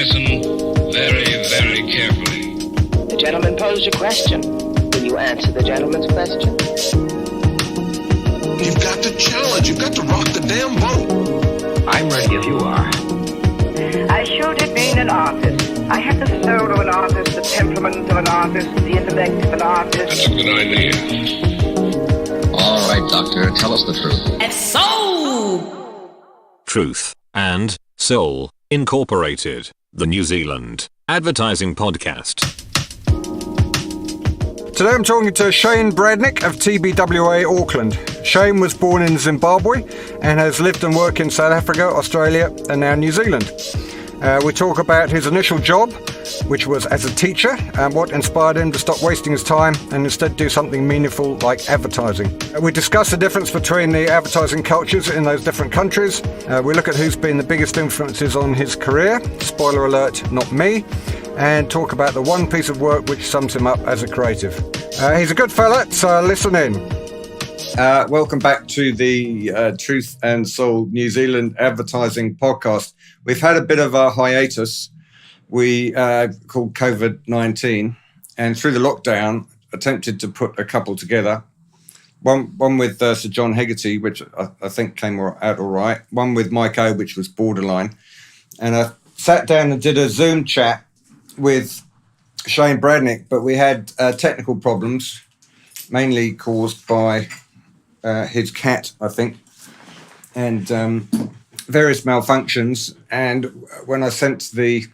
listen very, very carefully. The gentleman posed a question. Will you answer the gentleman's question? You've got to challenge. You've got to rock the damn boat. I'm ready if you are. I showed it being an artist. I have the soul of an artist, the temperament of an artist, the intellect of an artist. That's a good idea. All right, Doctor, tell us the truth. And soul! Truth and Soul Incorporated, the New Zealand advertising podcast. Today I'm talking to Shane Bradnick of TBWA Auckland. Shane was born in Zimbabwe and has lived and worked in South Africa, Australia and now New Zealand. We talk about his initial job, which was as a teacher, and what inspired him to stop wasting his time and instead do something meaningful like advertising. We discuss the difference between the advertising cultures in those different countries. We look at who's been the biggest influences on his career. Spoiler alert, not me. And talk about the one piece of work which sums him up as a creative. He's a good fella, so listen in. Welcome back to the Truth and Soul New Zealand advertising podcast. We've had a bit of a hiatus we called COVID-19, and through the lockdown attempted to put a couple together. One with Sir John Hegarty, which I think came out all right. One with Mike O, which was borderline. And I sat down and did a Zoom chat with Shane Bradnick, but we had technical problems, mainly caused by his cat, I think, and various malfunctions. And when I sent the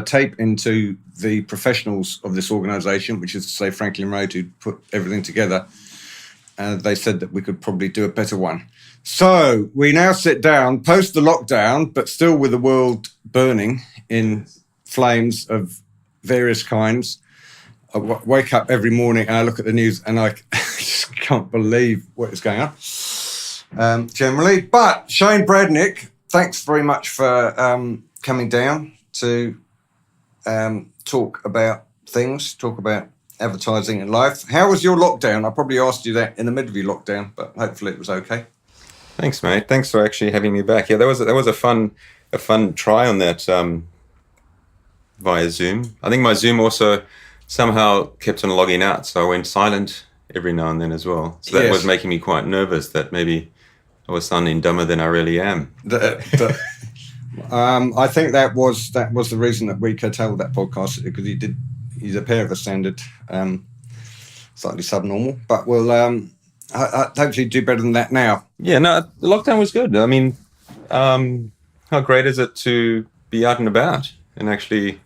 tape into the professionals of this organisation, which is to say Franklin Road, who put everything together, they said that we could probably do a better one. So we now sit down, post the lockdown, but still with the world burning in flames of various kinds. I wake up every morning and I look at the news and I just can't believe what is going on, generally. But Shane Bradnick, thanks very much for coming down to talk about things, talk about advertising and life. How was your lockdown? I probably asked you that in the middle of your lockdown, but hopefully it was okay. Thanks, mate. Thanks for actually having me back. Yeah, that was a fun try on that via Zoom. I think my Zoom also somehow kept on logging out, so I went silent every now and then as well. So that was making me quite nervous that maybe I was sounding dumber than I really am. I think that was the reason that we curtailed that podcast, because he's a pair of us sounded slightly subnormal, but we'll hopefully do better than that now. Yeah, no, the lockdown was good. I mean, how great is it to be out and about and actually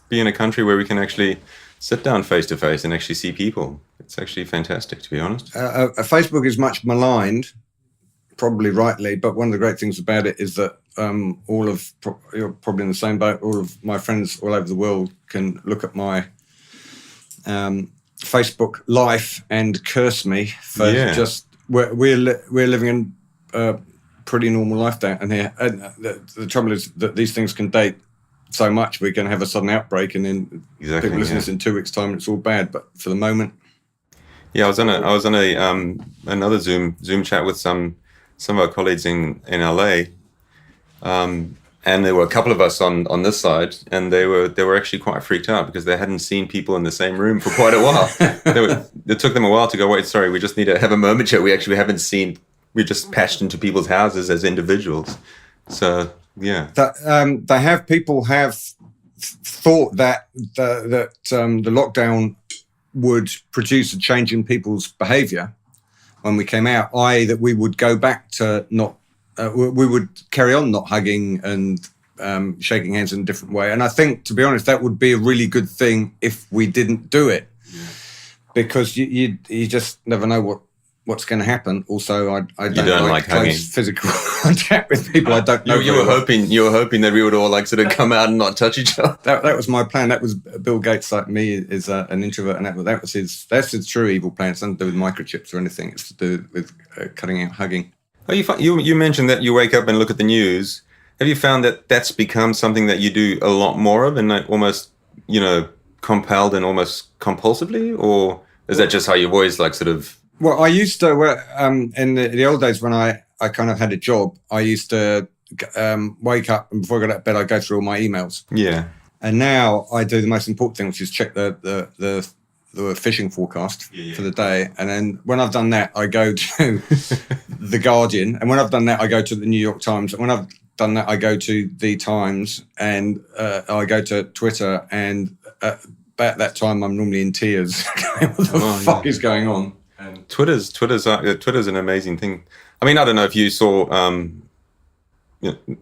be in a country where we can actually sit down face to face and actually see people? It's actually fantastic, to be honest. Facebook is much maligned, probably rightly, but one of the great things about it is that you're probably in the same boat, all of my friends all over the world can look at my Facebook life and curse me for just we're living in a pretty normal life down here. And the trouble is that these things can date so much. We can have a sudden outbreak, and then people listen to this in 2 weeks' time, and it's all bad. But for the moment, I was on another Zoom chat with some of our colleagues in LA, and there were a couple of us on this side, and they were actually quite freaked out because they hadn't seen people in the same room for quite a while. It took them a while to go, wait, sorry, we just need to have a moment here. We haven't seen. We just patched into people's houses as individuals. So yeah, people have thought that the lockdown would produce a change in people's behaviour when we came out, i.e. that we would go back to we would carry on not hugging and shaking hands in a different way. And I think, to be honest, that would be a really good thing if we didn't do it, because you just never know what's going to happen. Also, I don't like close hugging. Physical contact with people I don't know. You were hoping that we would all like sort of come out and not touch each other. That was my plan. That was Bill Gates, like me, is an introvert, and that's his true evil plan. It's nothing to do with microchips or anything. It's to do with cutting out hugging. Oh, you mentioned that you wake up and look at the news. Have you found that that's become something that you do a lot more of, and like almost, compelled and almost compulsively, or is that just how you've always like sort of? Well, I used to, in the old days when I kind of had a job, I used to wake up and before I go to bed, I go through all my emails. Yeah. And now I do the most important thing, which is check the fishing forecast for the day. And then when I've done that, I go to The Guardian. And when I've done that, I go to the New York Times. And when I've done that, I go to The Times, and I go to Twitter. And about that time, I'm normally in tears. What the fuck is going on? And Twitter's an amazing thing. I mean, I don't know if you saw,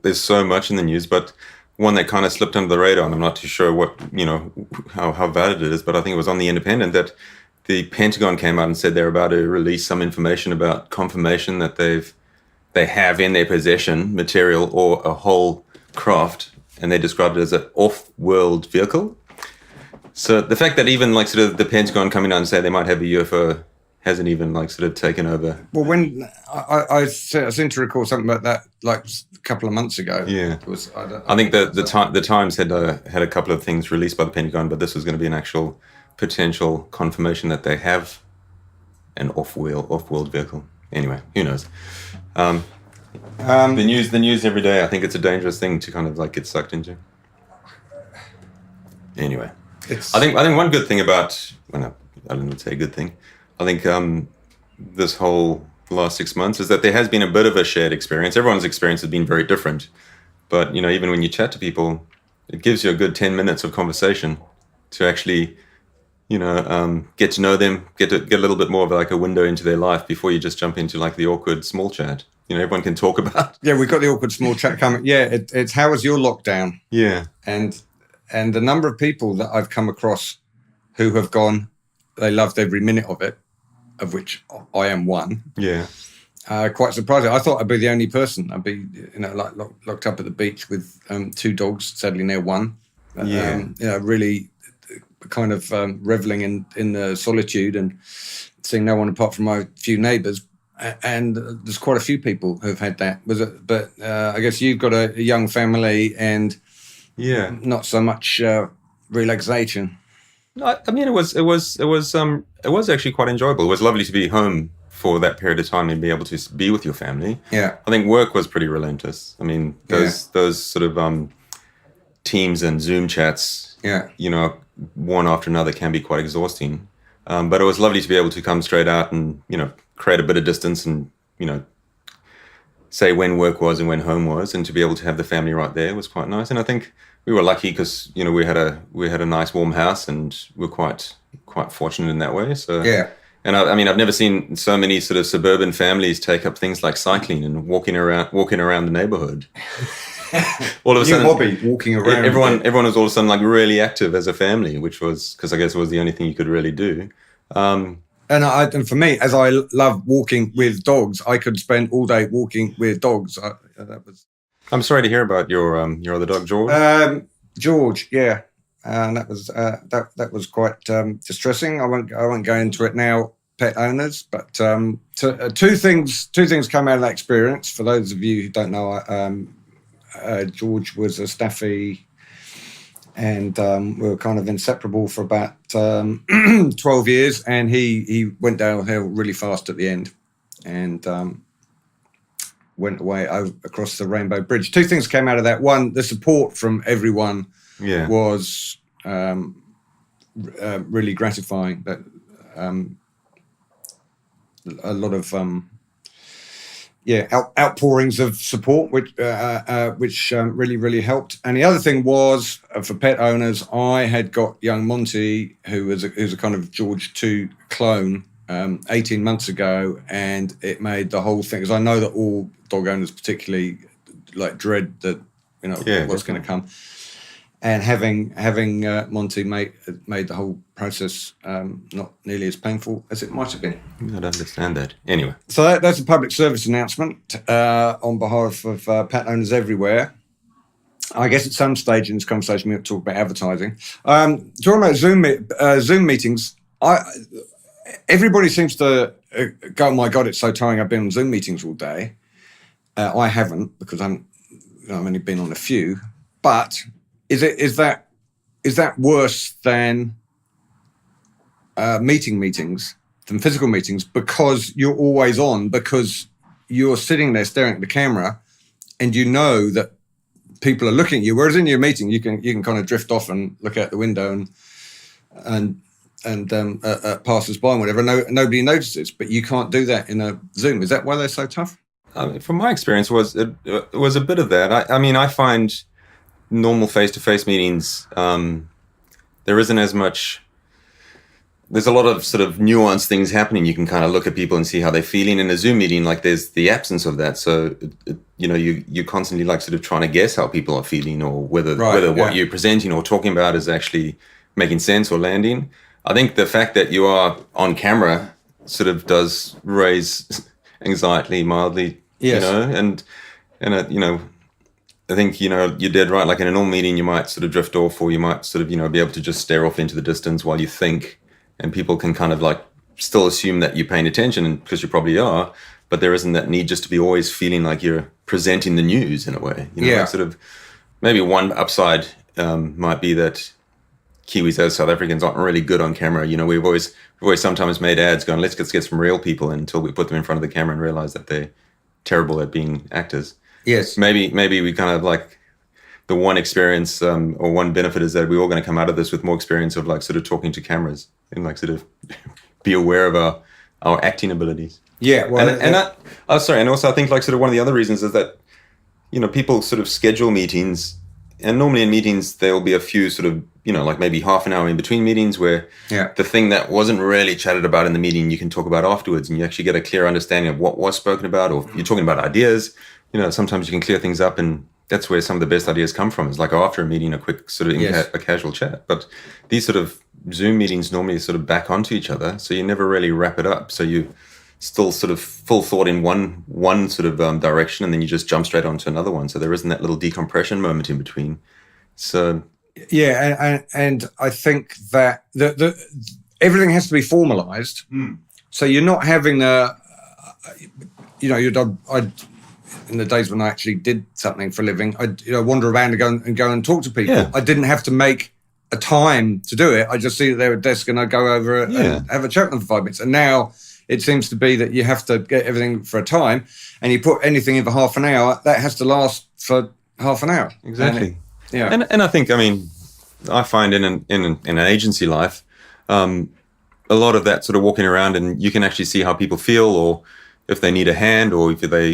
there's so much in the news, but one that kind of slipped under the radar, and I'm not too sure what, how valid it is, but I think it was on The Independent that the Pentagon came out and said they're about to release some information about confirmation that they have in their possession material or a whole craft, and they described it as an off-world vehicle. So the fact that even like sort of the Pentagon coming out and say they might have a UFO hasn't even like sort of taken over. Well, when I seem to recall something about that like a couple of months ago. Yeah, I think the Times had a couple of things released by the Pentagon, but this was going to be an actual potential confirmation that they have an off-world vehicle. Anyway, who knows? The news every day. I think it's a dangerous thing to kind of like get sucked into. Anyway, I think one good thing about I don't know, say a good thing. I think this whole last 6 months is that there has been a bit of a shared experience. Everyone's experience has been very different, but even when you chat to people, it gives you a good 10 minutes of conversation to actually, get to know them, get a little bit more of like a window into their life before you just jump into like the awkward small chat. Everyone can talk about. Yeah, we've got the awkward small chat coming. Yeah, it's how was your lockdown? Yeah, and the number of people that I've come across who have gone, they loved every minute of it, of which I am one. Yeah. Quite surprising. I thought I'd be the only person. I'd be, like locked up at the beach with 2 dogs, sadly now 1. Really kind of reveling in the solitude and seeing no one apart from my few neighbours. And there's quite a few people who've had that. But I guess you've got a young family and not so much relaxation. I mean, it was actually quite enjoyable. It was lovely to be home for that period of time and be able to be with your family. Yeah, I think work was pretty relentless. I mean, those sort of Teams and Zoom chats. Yeah, one after another can be quite exhausting. But it was lovely to be able to come straight out and create a bit of distance and say when work was and when home was, and to be able to have the family right there was quite nice. And I think we were lucky because we had a nice warm house and we're quite fortunate in that way. So yeah. And I mean, I've never seen so many sort of suburban families take up things like cycling and walking around the neighborhood. All of a sudden, hobby, walking around. Everyone was all of a sudden like really active as a family, which was because I guess it was the only thing you could really do. And for me, as I love walking with dogs, I could spend all day walking with dogs. I'm sorry to hear about your other dog, George. George, yeah, and that was quite distressing. I won't go into it now, pet owners, but two things come out of that experience. For those of you who don't know, George was a staffy, and we were kind of inseparable for about 12 years, and he went downhill really fast at the end, and went away across the Rainbow Bridge. 2 things came out of that. One, the support from everyone was really gratifying. That a lot of outpourings of support, which really helped. And the other thing was for pet owners, I had got young Monty, who's a kind of George 2 clone, 18 months ago, and it made the whole thing, because I know that all dog owners particularly like dread that what's going to come, and having Monty made the whole process not nearly as painful as it might have been. I don't understand that. Anyway, so that's a public service announcement on behalf of pet owners everywhere. I guess at some stage in this conversation we'll talk about advertising. Talking about Zoom meetings, everybody seems to go, "Oh my God, it's so tiring! I've been on Zoom meetings all day." I haven't, because I've only been on a few. But is that worse than meetings than physical meetings, because you're always on, because you're sitting there staring at the camera and you know that people are looking at you. Whereas in your meeting, you can kind of drift off and look out the window and passers by and whatever. Nobody notices, but you can't do that in a Zoom. Is that why they're so tough? From my experience, it was a bit of that. I mean, I find normal face-to-face meetings, there isn't as much. There's a lot of sort of nuanced things happening. You can kind of look at people and see how they're feeling. In a Zoom meeting, like there's the absence of that. So, you're constantly like sort of trying to guess how people are feeling or whether what you're presenting or talking about is actually making sense or landing. I think the fact that you are on camera sort of does raise anxiety mildly, yes. I think, you're dead right. Like in a normal meeting, you might sort of drift off or you might sort of, be able to just stare off into the distance while you think. And people can kind of like still assume that you're paying attention because you probably are, but there isn't that need just to be always feeling like you're presenting the news in a way. Like sort of maybe one upside might be that Kiwis as South Africans aren't really good on camera. We've always sometimes made ads going, let's get some real people in until we put them in front of the camera and realize that they're terrible at being actors. Yes. Maybe we kind of like the one experience or one benefit is that we're all going to come out of this with more experience of like sort of talking to cameras and like sort of be aware of our acting abilities. Yeah. Well, and also I think like sort of one of the other reasons is that, people sort of schedule meetings, and normally in meetings there will be a few sort of, like maybe half an hour in between meetings where the thing that wasn't really chatted about in the meeting you can talk about afterwards, and you actually get a clear understanding of what was spoken about, or you're talking about ideas. Sometimes you can clear things up, and that's where some of the best ideas come from. It's like after a meeting, a quick sort of a casual chat. But these sort of Zoom meetings normally sort of back onto each other, so you never really wrap it up. So you still sort of full thought in one sort of direction, and then you just jump straight onto another one. So there isn't that little decompression moment in between. So and I think that everything has to be formalized. So you're not having in the days when I actually did something for a living, I'd wander around and go and talk to people. Yeah. I didn't have to make a time to do it. I just see that they're at a desk and I go over and have a chat with them for 5 minutes. And now it seems to be that you have to get everything for a time, and you put anything in for half an hour, that has to last for half an hour. Exactly. And I think, I find in an agency life, a lot of that sort of walking around, and you can actually see how people feel, or if they need a hand, or if they,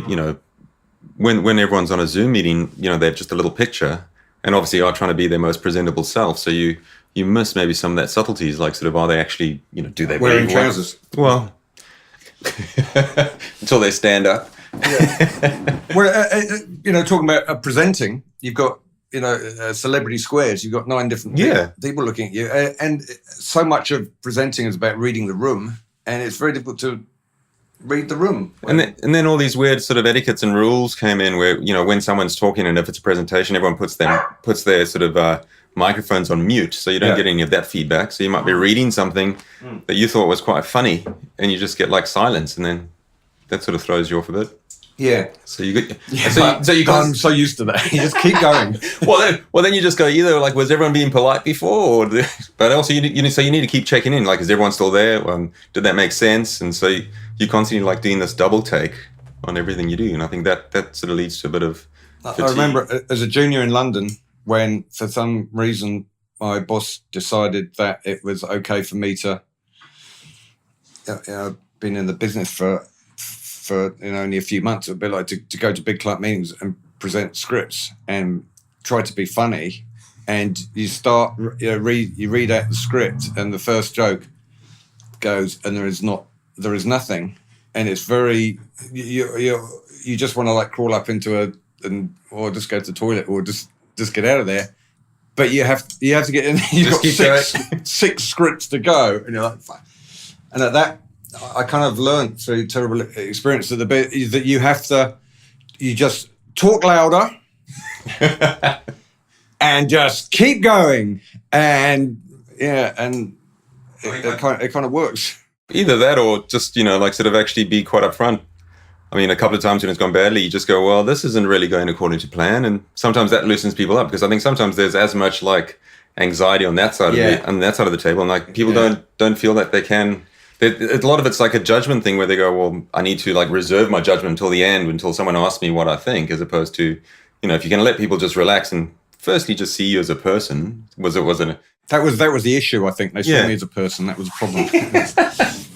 when everyone's on a Zoom meeting, they're just a little picture, and obviously are trying to be their most presentable self. So you miss maybe some of that subtleties, like sort of, are they actually, do they wearing trousers? Well, until they stand up. Yeah. Well, talking about presenting, you've got, celebrity squares. You've got 9 different people looking at you. And so much of presenting is about reading the room, and it's very difficult to read the room. And then all these weird sort of etiquettes and rules came in where, when someone's talking and if it's a presentation, everyone puts their sort of microphones on mute, so you don't get any of that feedback. So you might be reading something that you thought was quite funny, and you just get like silence, and then that sort of throws you off a bit. Yeah. So you get. I'm so used to that. You just keep going. well, then you just go either like, was everyone being polite before, but also you need to keep checking in. Like, is everyone still there? Did that make sense? And so you constantly like doing this double take on everything you do, and I think that sort of leads to a bit of fatigue. I remember as a junior in London, when for some reason my boss decided that it was okay for me to, been in the business for only a few months, it would be like to go to big client meetings and present scripts and try to be funny, and you start you read out the script, and the first joke goes, and there is nothing, and it's very you just want to like crawl up into or just go to the toilet, or just get out of there, but you have to get in. You've got six scripts to go, and you're like, fine. And at that, I kind of learned through terrible experience that you just talk louder and just keep going, and it kind of works. Either that, or just like sort of actually be quite upfront. I mean, a couple of times when it's gone badly, you just go, well, this isn't really going according to plan, and sometimes that loosens people up, because I think sometimes there's as much like anxiety on that side of the table, and like people don't feel that they can a lot of it's like a judgment thing where they go, well, I need to like reserve my judgment until the end, until someone asks me what I think, as opposed to, if you can let people just relax and firstly just see you as a person. That was the issue. I think they saw me as a person. That was a problem.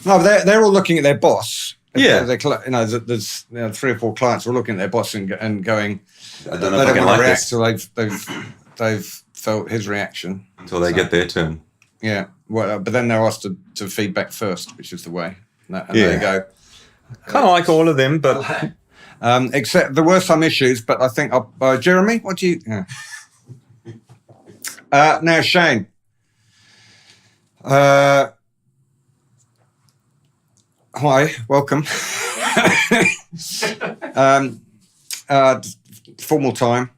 No, they're all looking at their boss. Yeah, there's 3 or 4 clients who are looking at their boss and going, I don't know if I can like this. So they've felt his reaction until they get their turn. Yeah, well, but then they're asked to feedback first, which is the way. And there you go. Kind of like all of them, but except there were some issues. But I think Jeremy, what do you? Yeah. Now Shane. Hi, welcome. Formal time.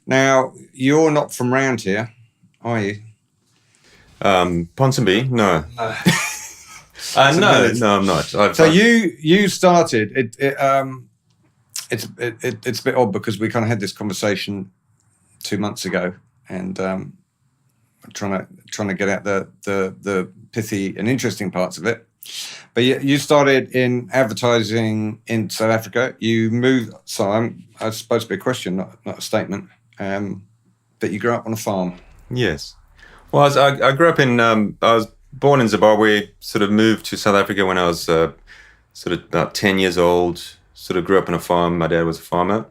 Now, you're not from round here, are you? Ponsonby? No. No, I'm not. So you started. It's a bit odd because we kind of had this conversation 2 months ago, and trying to get out the pithy and interesting parts of it. But you started in advertising in South Africa. You moved. So it's supposed to be a question, not a statement. That you grew up on a farm. Yes. Well, I grew up in. I was born in Zimbabwe. Sort of moved to South Africa when I was sort of about 10 years old. Sort of grew up on a farm. My dad was a farmer.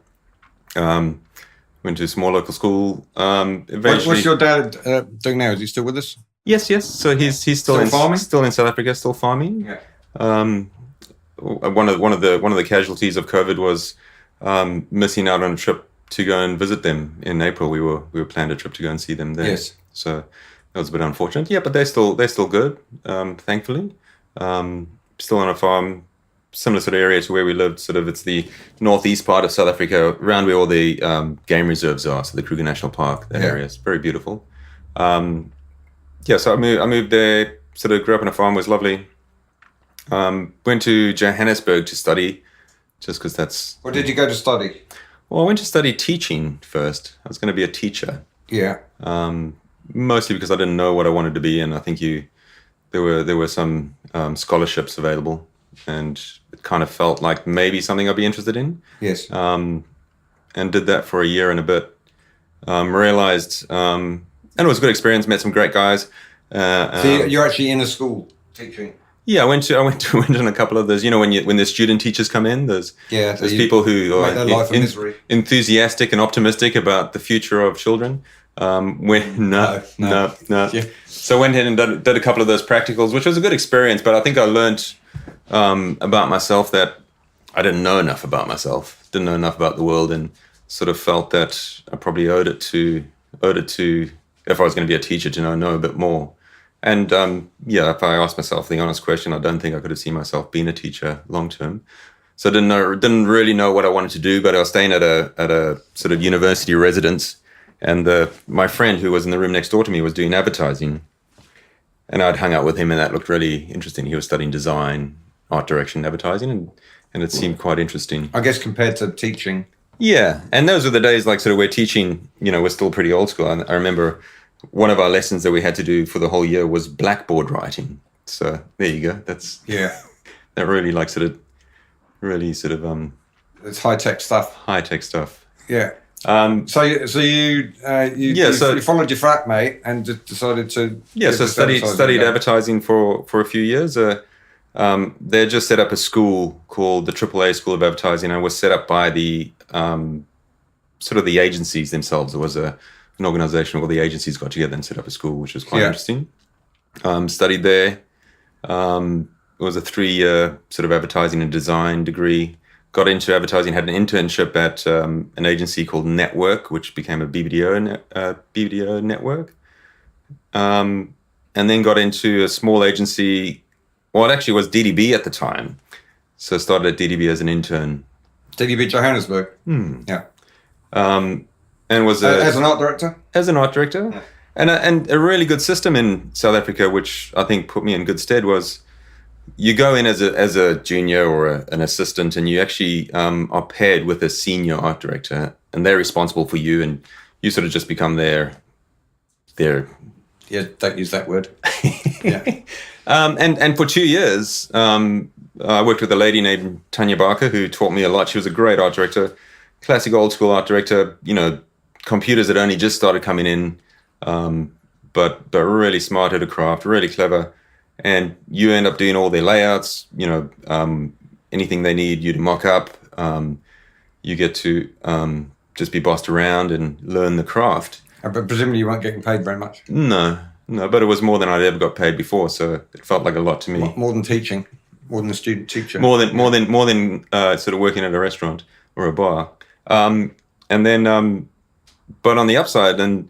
Went to a small local school. What's your dad doing now? Is he still with us? Yes. So he's still farming? Still in South Africa, still farming. Yeah. One of the casualties of COVID was missing out on a trip to go and visit them in April. We were planned a trip to go and see them there. Yes. So that was a bit unfortunate. Yeah, but they're still good, thankfully. Still on a farm, similar sort of area to where we lived. Sort of, it's the northeast part of South Africa, around where all the game reserves are. So the Kruger National Park, that area is very beautiful. So I moved there. Sort of grew up on a farm. Was lovely. Went to Johannesburg to study, just because that's. What did you go to study? Well, I went to study teaching first. I was going to be a teacher. Yeah. Mostly because I didn't know what I wanted to be, and I think there were some scholarships available, and it kind of felt like maybe something I'd be interested in. Yes. And did that for a year and a bit. Realized, and it was a good experience. Met some great guys. So you're actually in a school teaching. Yeah, I went in a couple of those. When the student teachers come in, there's people who are enthusiastic and optimistic about the future of children. No. Yeah. So I went in and did a couple of those practicals, which was a good experience. But I think I learned about myself that I didn't know enough about myself, didn't know enough about the world, and sort of felt that I probably owed it to if I was going to be a teacher to know a bit more. And if I asked myself the honest question, I don't think I could have seen myself being a teacher long term. So I didn't really know what I wanted to do, but I was staying at a sort of university residence, and my friend who was in the room next door to me was doing advertising, and I'd hung out with him, and that looked really interesting. He was studying design, art direction, advertising, and it seemed quite interesting. I guess compared to teaching. Yeah, and those were the days like sort of where teaching, we're still pretty old school. I remember one of our lessons that we had to do for the whole year was blackboard writing. So there you go. That's that really it's high-tech stuff. High-tech stuff. Yeah. So you followed your flatmate and decided to so studied advertising for a few years. They just set up a school called the AAA School of Advertising, and was set up by the sort of the agencies themselves. There was an organization where the agencies got together and set up a school, which was quite interesting. Studied there. It was a 3-year sort of advertising and design degree. Got into advertising, had an internship at an agency called Network, which became a BBDO network. And then got into a small agency. Well, it actually was DDB at the time. So I started at DDB as an intern. DDB Johannesburg? Yeah. And was as an art director? As an art director. Yeah. And a really good system in South Africa, which I think put me in good stead, was you go in as a junior or an assistant, and you actually are paired with a senior art director, and they're responsible for you, and you sort of just become their Yeah, don't use that word. Yeah. And for 2 years, I worked with a lady named Tanya Barker who taught me a lot. She was a great art director, classic old school art director. Computers had only just started coming in, but really smart at a craft, really clever. And you end up doing all their layouts. Anything they need you to mock up. You get to just be bossed around and learn the craft. But presumably you weren't getting paid very much. No, but it was more than I'd ever got paid before, so it felt like a lot to me. More than teaching, more than a student teacher. More than sort of working at a restaurant or a bar. And then, but on the upside, then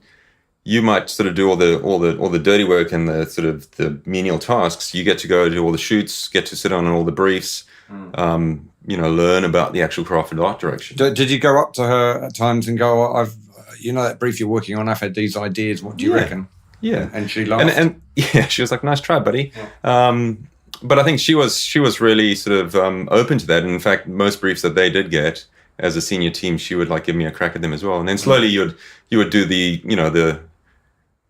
you might sort of do all the dirty work and the sort of the menial tasks. You get to go to all the shoots, get to sit on all the briefs. Learn about the actual craft of art direction. Did you go up to her at times and go, that brief you're working on, I've had these ideas, what do you reckon? Yeah. And she laughed. And yeah, she was like, nice try, buddy. Yeah. But I think she was really sort of open to that. And in fact, most briefs that they did get as a senior team, she would like give me a crack at them as well. And then slowly you would do the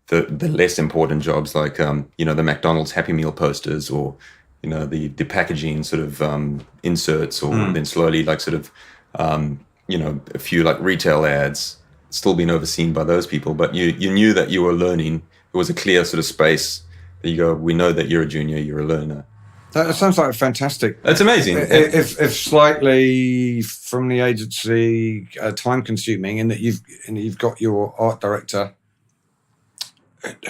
less important jobs like, the McDonald's Happy Meal posters or, the packaging sort of inserts, or then slowly like sort of, a few like retail ads still being overseen by those people. But you knew that you were learning. It was a clear sort of space that you go, we know that you're a junior, you're a learner. That sounds like fantastic. It's amazing. If slightly from the agency time consuming, in that you've got your art director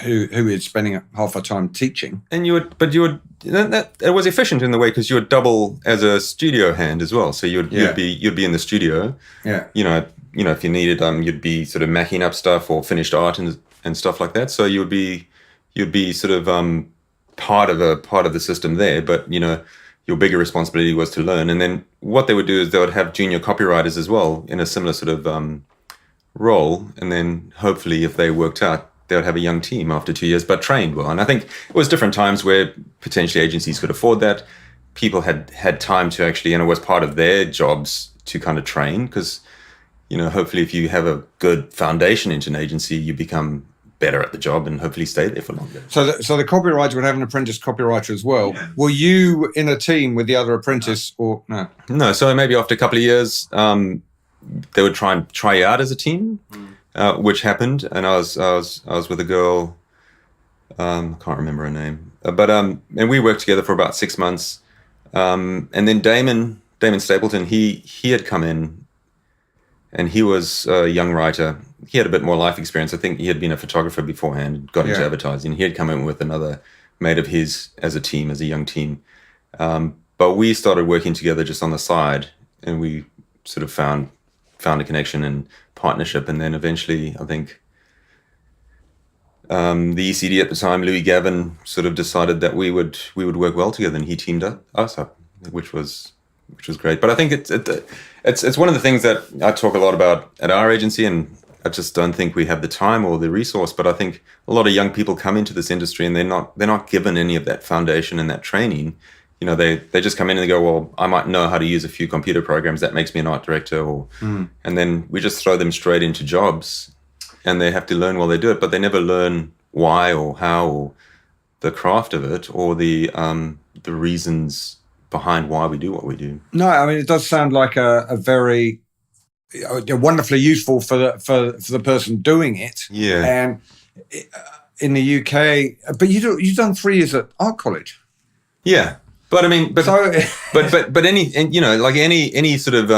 who is spending half her time teaching, and it was efficient in the way because you would double as a studio hand as well. So you'd be in the studio. Yeah. If you needed you'd be sort of macking up stuff or finished art and stuff like that. So you'd be sort of part of the system there, but your bigger responsibility was to learn. And then what they would do is they would have junior copywriters as well in a similar sort of role, and then hopefully if they worked out, they would have a young team after 2 years, but trained well. And I think it was different times where potentially agencies could afford that. People had time to actually, and it was part of their jobs to kind of train, because hopefully if you have a good foundation into an agency, you become better at the job and hopefully stay there for longer. So the copywriter would have an apprentice copywriter as well. Yeah. Were you in a team with the other apprentice or no? No. So maybe after a couple of years, they would try you out as a team, which happened. And I was with a girl, I can't remember her name, but and we worked together for about 6 months. And then Damon Stapleton, he had come in, and he was a young writer. He had a bit more life experience. I think he had been a photographer beforehand, got into advertising. He had come in with another mate of his as a team, as a young team. But we started working together just on the side, and we sort of found a connection and partnership. And then eventually, I think the ECD at the time, Louis Gavin, sort of decided that we would work well together, and he teamed us up, which was great. But I think it's one of the things that I talk a lot about at our agency, and I just don't think we have the time or the resource. But I think a lot of young people come into this industry and they're not given any of that foundation and that training. They just come in and they go, well, I might know how to use a few computer programs. That makes me an art director. And then we just throw them straight into jobs, and they have to learn while they do it. But they never learn why or how or the craft of it or the reasons behind why we do what we do. No, I mean, it does sound like a very wonderfully useful for the person doing it. Yeah. And in the UK, but you've done 3 years at art college. Yeah. But I mean, but any, and like any sort of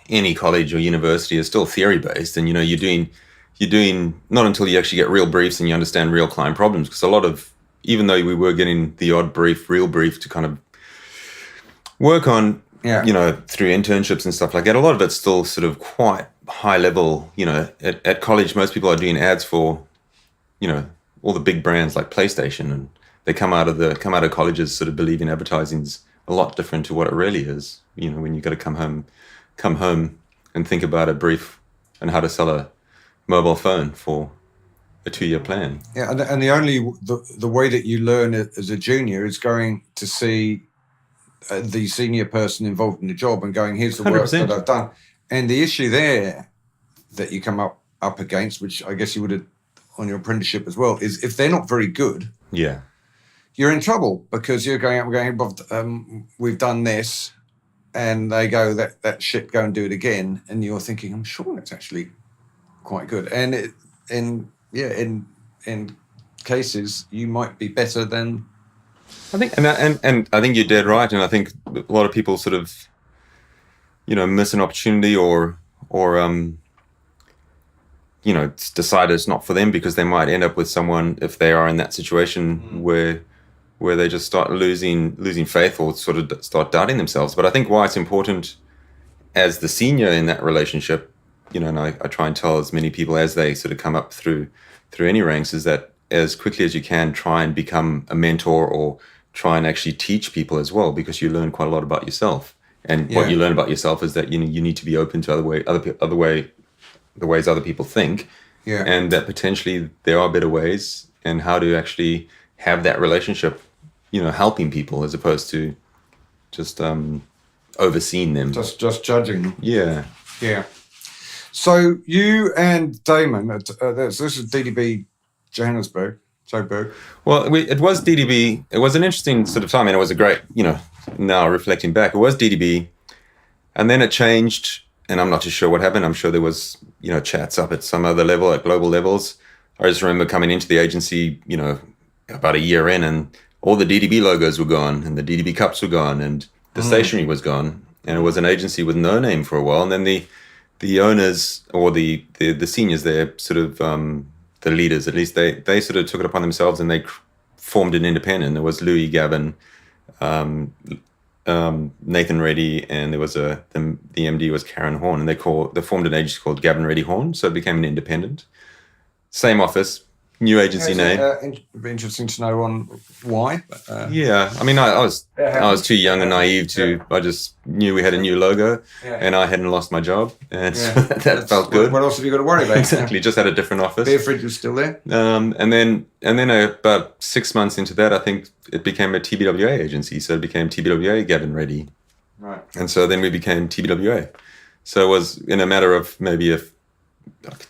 any college or university is still theory based, and you're doing not until you actually get real briefs and you understand real client problems, because a lot of, even though we were getting the odd real brief to kind of work on, through internships and stuff like that, a lot of it's still sort of quite high level. At college, most people are doing ads for, all the big brands like PlayStation, and they come out of colleges sort of believing advertising's a lot different to what it really is. When you got to come home and think about a brief and how to sell a mobile phone for a 2-year plan. Yeah, and the way that you learn as a junior is going to see the senior person involved in the job and going, here's the work 100%. That I've done. And the issue there that you come up against, which I guess you would have on your apprenticeship as well, is if they're not very good, Yeah. you're in trouble because you're going out and going, we've done this, and they go, that shit, go and do it again, and you're thinking, I'm sure that's actually quite good. And in cases, you might be better than. I think, and I think you're dead right, and I think a lot of people sort of, miss an opportunity or decide it's not for them because they might end up with someone, if they are in that situation where they just start losing faith or sort of start doubting themselves. But I think why it's important as the senior in that relationship, and I try and tell as many people as they sort of come up through any ranks, is that as quickly as you can, try and become a mentor or try and actually teach people as well, because you learn quite a lot about yourself. And what you learn about yourself is that you need to be open to the ways other people think, and that potentially there are better ways, and how to actually have that relationship, helping people as opposed to just overseeing them, just judging them. Yeah. So you and Damon, this is DDB Johannesburg. Well, it was DDB. It was an interesting sort of time, and it was a great, now reflecting back, it was DDB, and then it changed, and I'm not too sure what happened. I'm sure there was, chats up at some other level, at global levels. I just remember coming into the agency, about a year in, and all the DDB logos were gone, and the DDB cups were gone, and the stationery was gone, and it was an agency with no name for a while. And then the owners, or the seniors there, sort of the leaders, at least, they sort of took it upon themselves, and they formed an independent. There was Louis, Gavin, Nathan Reddy, and there was the MD was Karen Horn, and they formed an agency called Gavin Reddy Horn, so it became an independent. Same office, new agency name. It'd be interesting to know on why. Yeah, I mean, I was too young and naive to. I just knew we had a new logo, and I hadn't lost my job, and so that felt good. What else have you got to worry about? Exactly, just had a different office. Beer fridge was still there. And then about 6 months into that, I think it became a TBWA agency, so it became TBWA Gavin Reddy. Right. And so then we became TBWA. So it was in a matter of maybe a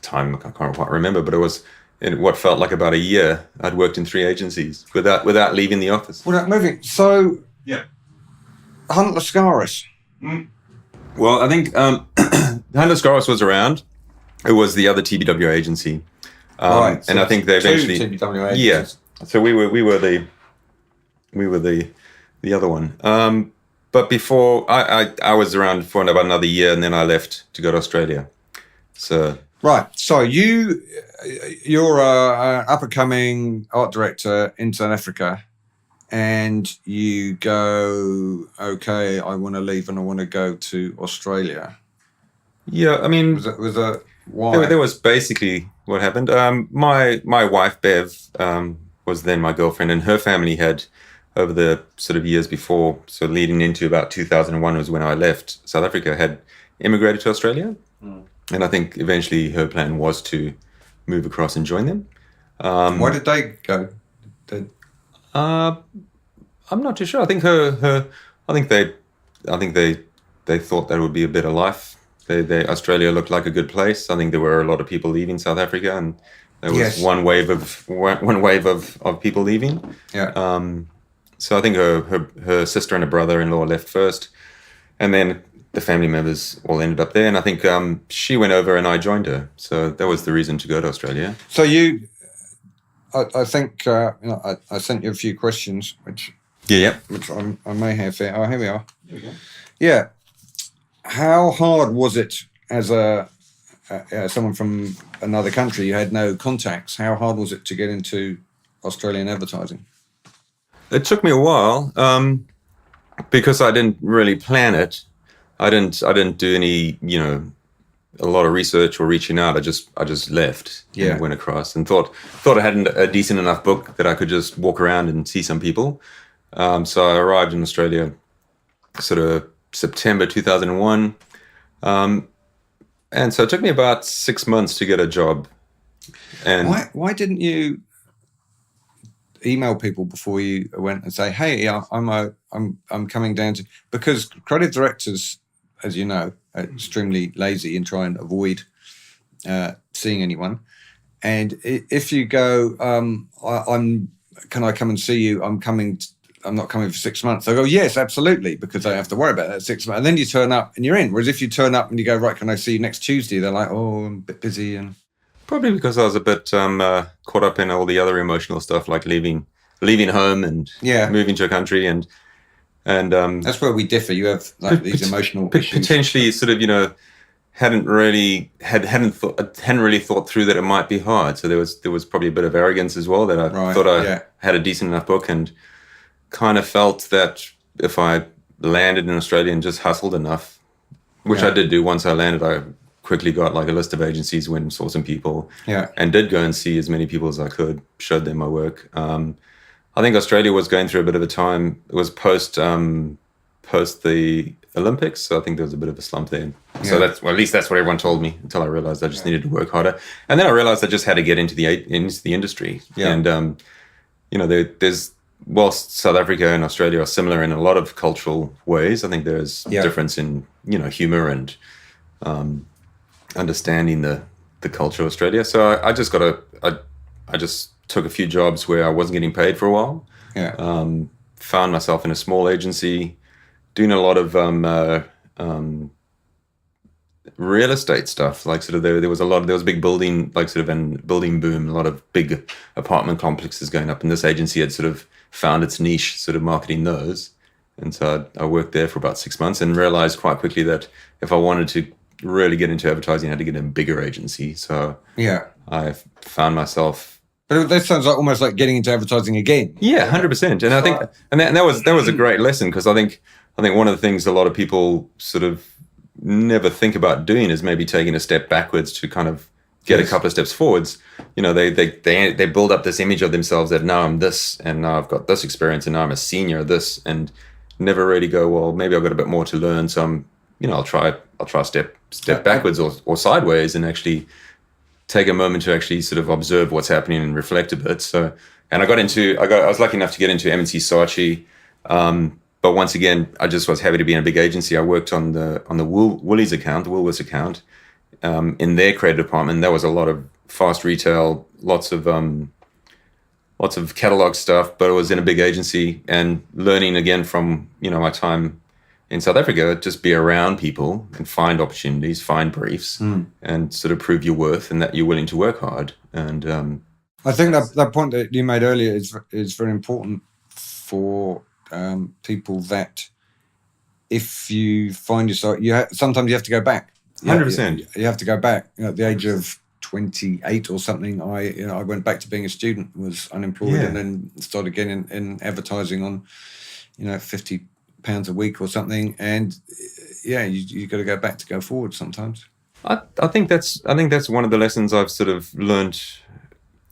time, I can't quite remember, but it was in what felt like about a year. I'd worked in 3 agencies without leaving the office. Without moving. So, Hunt Lascaris. Well, I think Hunt Lascaris was around. It was the other TBWA agency. Right. So and I think they eventually... TBWA agencies. Yeah. So we were the other one. But before, I was around for about another year, and then I left to go to Australia. So... Right. So you're an up-and-coming art director in South Africa, and you go, okay, I want to leave and I want to go to Australia. Yeah, I mean... Was that why? There was basically what happened. My wife, Bev, was then my girlfriend, and her family had, over the sort of years before, so leading into about 2001 was when I left South Africa, had immigrated to Australia. And I think eventually her plan was to move across and join them. Why did they go? I'm not too sure. I think they thought that would be a better life. Australia looked like a good place. I think there were a lot of people leaving South Africa, and there was one wave of people leaving. Yeah. So I think her sister and her brother-in-law left first, and then the family members all ended up there, and I think she went over and I joined her. So that was the reason to go to Australia. So I think I sent you a few questions, which I may have here. Oh, here we are. There we go. Yeah. How hard was it as someone from another country? You had no contacts. How hard was it to get into Australian advertising? It took me a while because I didn't really plan it. I didn't do any, a lot of research or reaching out. I just left and went across and thought I had a decent enough book that I could just walk around and see some people. So I arrived in Australia sort of September 2001. And so it took me about 6 months to get a job. And why didn't you email people before you went and say, "Hey, I'm coming down to," because creative directors, as you know, are extremely lazy and try and avoid seeing anyone. And if you go, can I come and see you? I'm not coming for 6 months. I go, yes, absolutely, because I don't have to worry about that 6 months. And then you turn up and you're in. Whereas if you turn up and you go, right, can I see you next Tuesday? They're like, oh, I'm a bit busy. And Probably because I was a bit caught up in all the other emotional stuff, like leaving home and moving to a country and that's where we differ. You have like these emotional issues. Potentially sort of, hadn't really thought through that it might be hard. So there was probably a bit of arrogance as well, that I thought I had a decent enough book, and kind of felt that if I landed in Australia and just hustled enough, which I did do once I landed, I quickly got like a list of agencies, went and saw some people, and did go and see as many people as I could, showed them my work. I think Australia was going through a bit of a time. It was post the Olympics, so I think there was a bit of a slump there. So at least that's what everyone told me, until I realized I just needed to work harder. And then I realized I just had to get into the industry. And there's, whilst South Africa and Australia are similar in a lot of cultural ways, I think there's difference in humor and understanding the culture of Australia. So I just took a few jobs where I wasn't getting paid for a while. Found myself in a small agency doing a lot of real estate stuff. Like sort of there was a big building, like sort of a building boom, a lot of big apartment complexes going up, and this agency had sort of found its niche, sort of marketing those. And so I worked there for about 6 months and realized quite quickly that if I wanted to really get into advertising, I had to get in a bigger agency. So I found myself. But that sounds like almost like getting into advertising again. Yeah, 100%. And I think, and that was a great lesson, because I think one of the things a lot of people sort of never think about doing is maybe taking a step backwards to kind of get a couple of steps forwards. They build up this image of themselves that now I'm this, and now I've got this experience, and now I'm a senior of this, and never really go, well, maybe I've got a bit more to learn. So I'll try a step backwards or sideways, and actually take a moment to actually sort of observe what's happening and reflect a bit. So, and I was lucky enough to get into M&C Saatchi. But once again, I just was happy to be in a big agency. I worked on the Woolies account, the Woolworths account, in their creative department. There was a lot of fast retail, lots of catalog stuff, but it was in a big agency, and learning again from, my time in South Africa, just be around people and find opportunities, find briefs, and sort of prove your worth and that you're willing to work hard. And I think that point that you made earlier is very important for people, that if you find yourself, sometimes you have to go back. 100%. You have to go back. At the age of 28 or something, I went back to being a student, was unemployed, and then started getting in advertising on, £50 a week or something. And you got to go back to go forward sometimes. I think that's one of the lessons I've sort of learned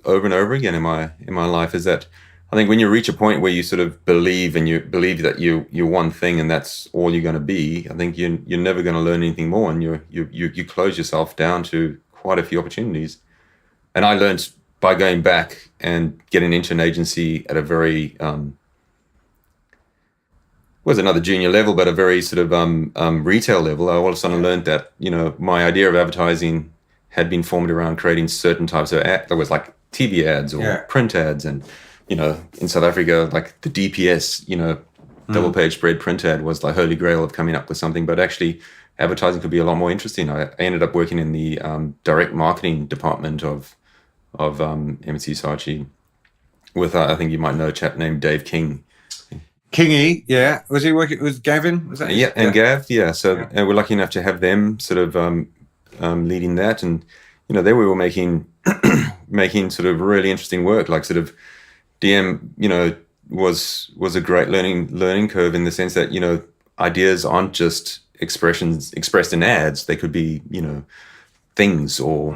over and over again in my life, is that I think when you reach a point where you sort of believe that you're one thing and that's all you're going to be, I think you're never going to learn anything more, and you close yourself down to quite a few opportunities. And I learned by going back and getting into an agency at a very was another junior level, but a very sort of retail level. I all of a sudden learned that my idea of advertising had been formed around creating certain types of ads. There was like TV ads or print ads, and in South Africa, like the DPS, double page spread print ad was the holy grail of coming up with something. But actually, advertising could be a lot more interesting. I ended up working in the direct marketing department of M&C Saatchi with, I think you might know a chap named Dave King. Kingy, yeah. Was he working with Gavin? Was that Gav, yeah. So we're lucky enough to have them sort of leading that. And, there we were making sort of really interesting work, like sort of DM, was a great learning curve, in the sense that, ideas aren't just expressions expressed in ads. They could be, things, or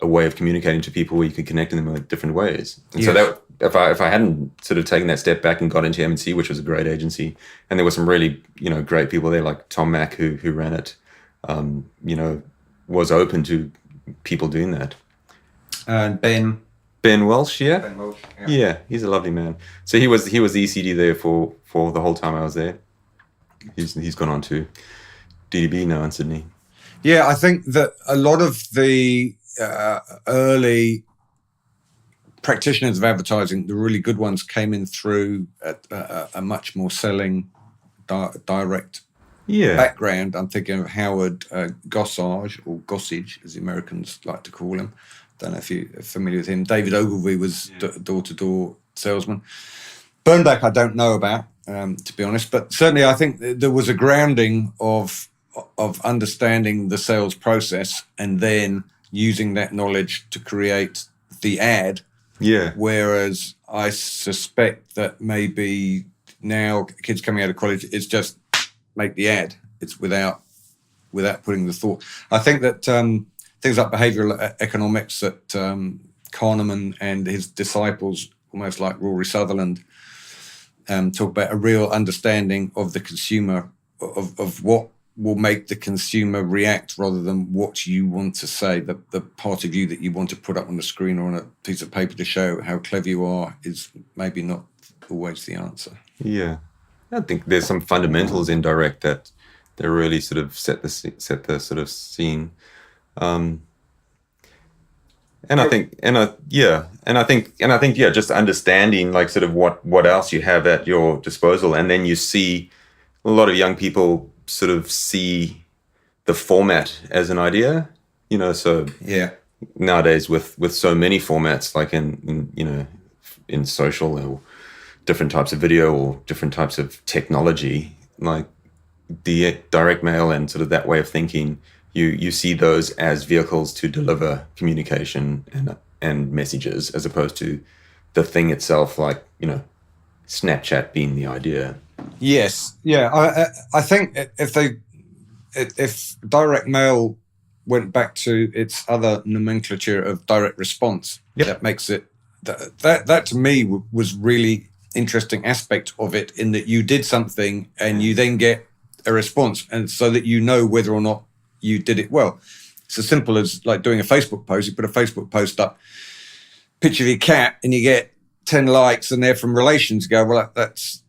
a way of communicating to people where you could connect with them in different ways. And so that, if I hadn't sort of taken that step back and got into M&C, which was a great agency, and there were some really, great people there, like Tom Mack, who ran it, was open to people doing that. And Ben Welsh, Ben Welsh, yeah, he's a lovely man. So he was the ECD there for the whole time I was there. He's gone on to DDB now in Sydney. Yeah, I think that a lot of the early practitioners of advertising, the really good ones, came in through a much more selling direct background. I'm thinking of Howard Gossage, or Gossage, as the Americans like to call him. Don't know if you're familiar with him. David Ogilvy was door-to-door salesman. Burnback I don't know about, to be honest, but certainly I think there was a grounding of understanding the sales process and then using that knowledge to create the ad. Yeah. Whereas I suspect that maybe now kids coming out of college, it's just make the ad. It's without putting the thought. I think that things like behavioural economics that Kahneman and his disciples, almost like Rory Sutherland, talk about a real understanding of the consumer, of what will make the consumer react rather than what you want to say. The part of you that you want to put up on the screen or on a piece of paper to show how clever you are is maybe not always the answer. Yeah. I think there's some fundamentals in direct that really sort of set the sort of scene. And I think just understanding like sort of what else you have at your disposal, and then you see a lot of young people sort of see the format as an idea, so nowadays with so many formats, like in social or different types of video or different types of technology, like the direct mail and sort of that way of thinking, you see those as vehicles to deliver communication and messages, as opposed to the thing itself, like, Snapchat being the idea. Yes. Yeah. I think if direct mail went back to its other nomenclature of direct response, that makes it, that to me was really interesting aspect of it, in that you did something and you then get a response, and so that you know whether or not you did it well. It's as simple as like doing a Facebook post. You put a Facebook post up, picture of your cat, and you get 10 likes, and they're from relations. You go, well, that's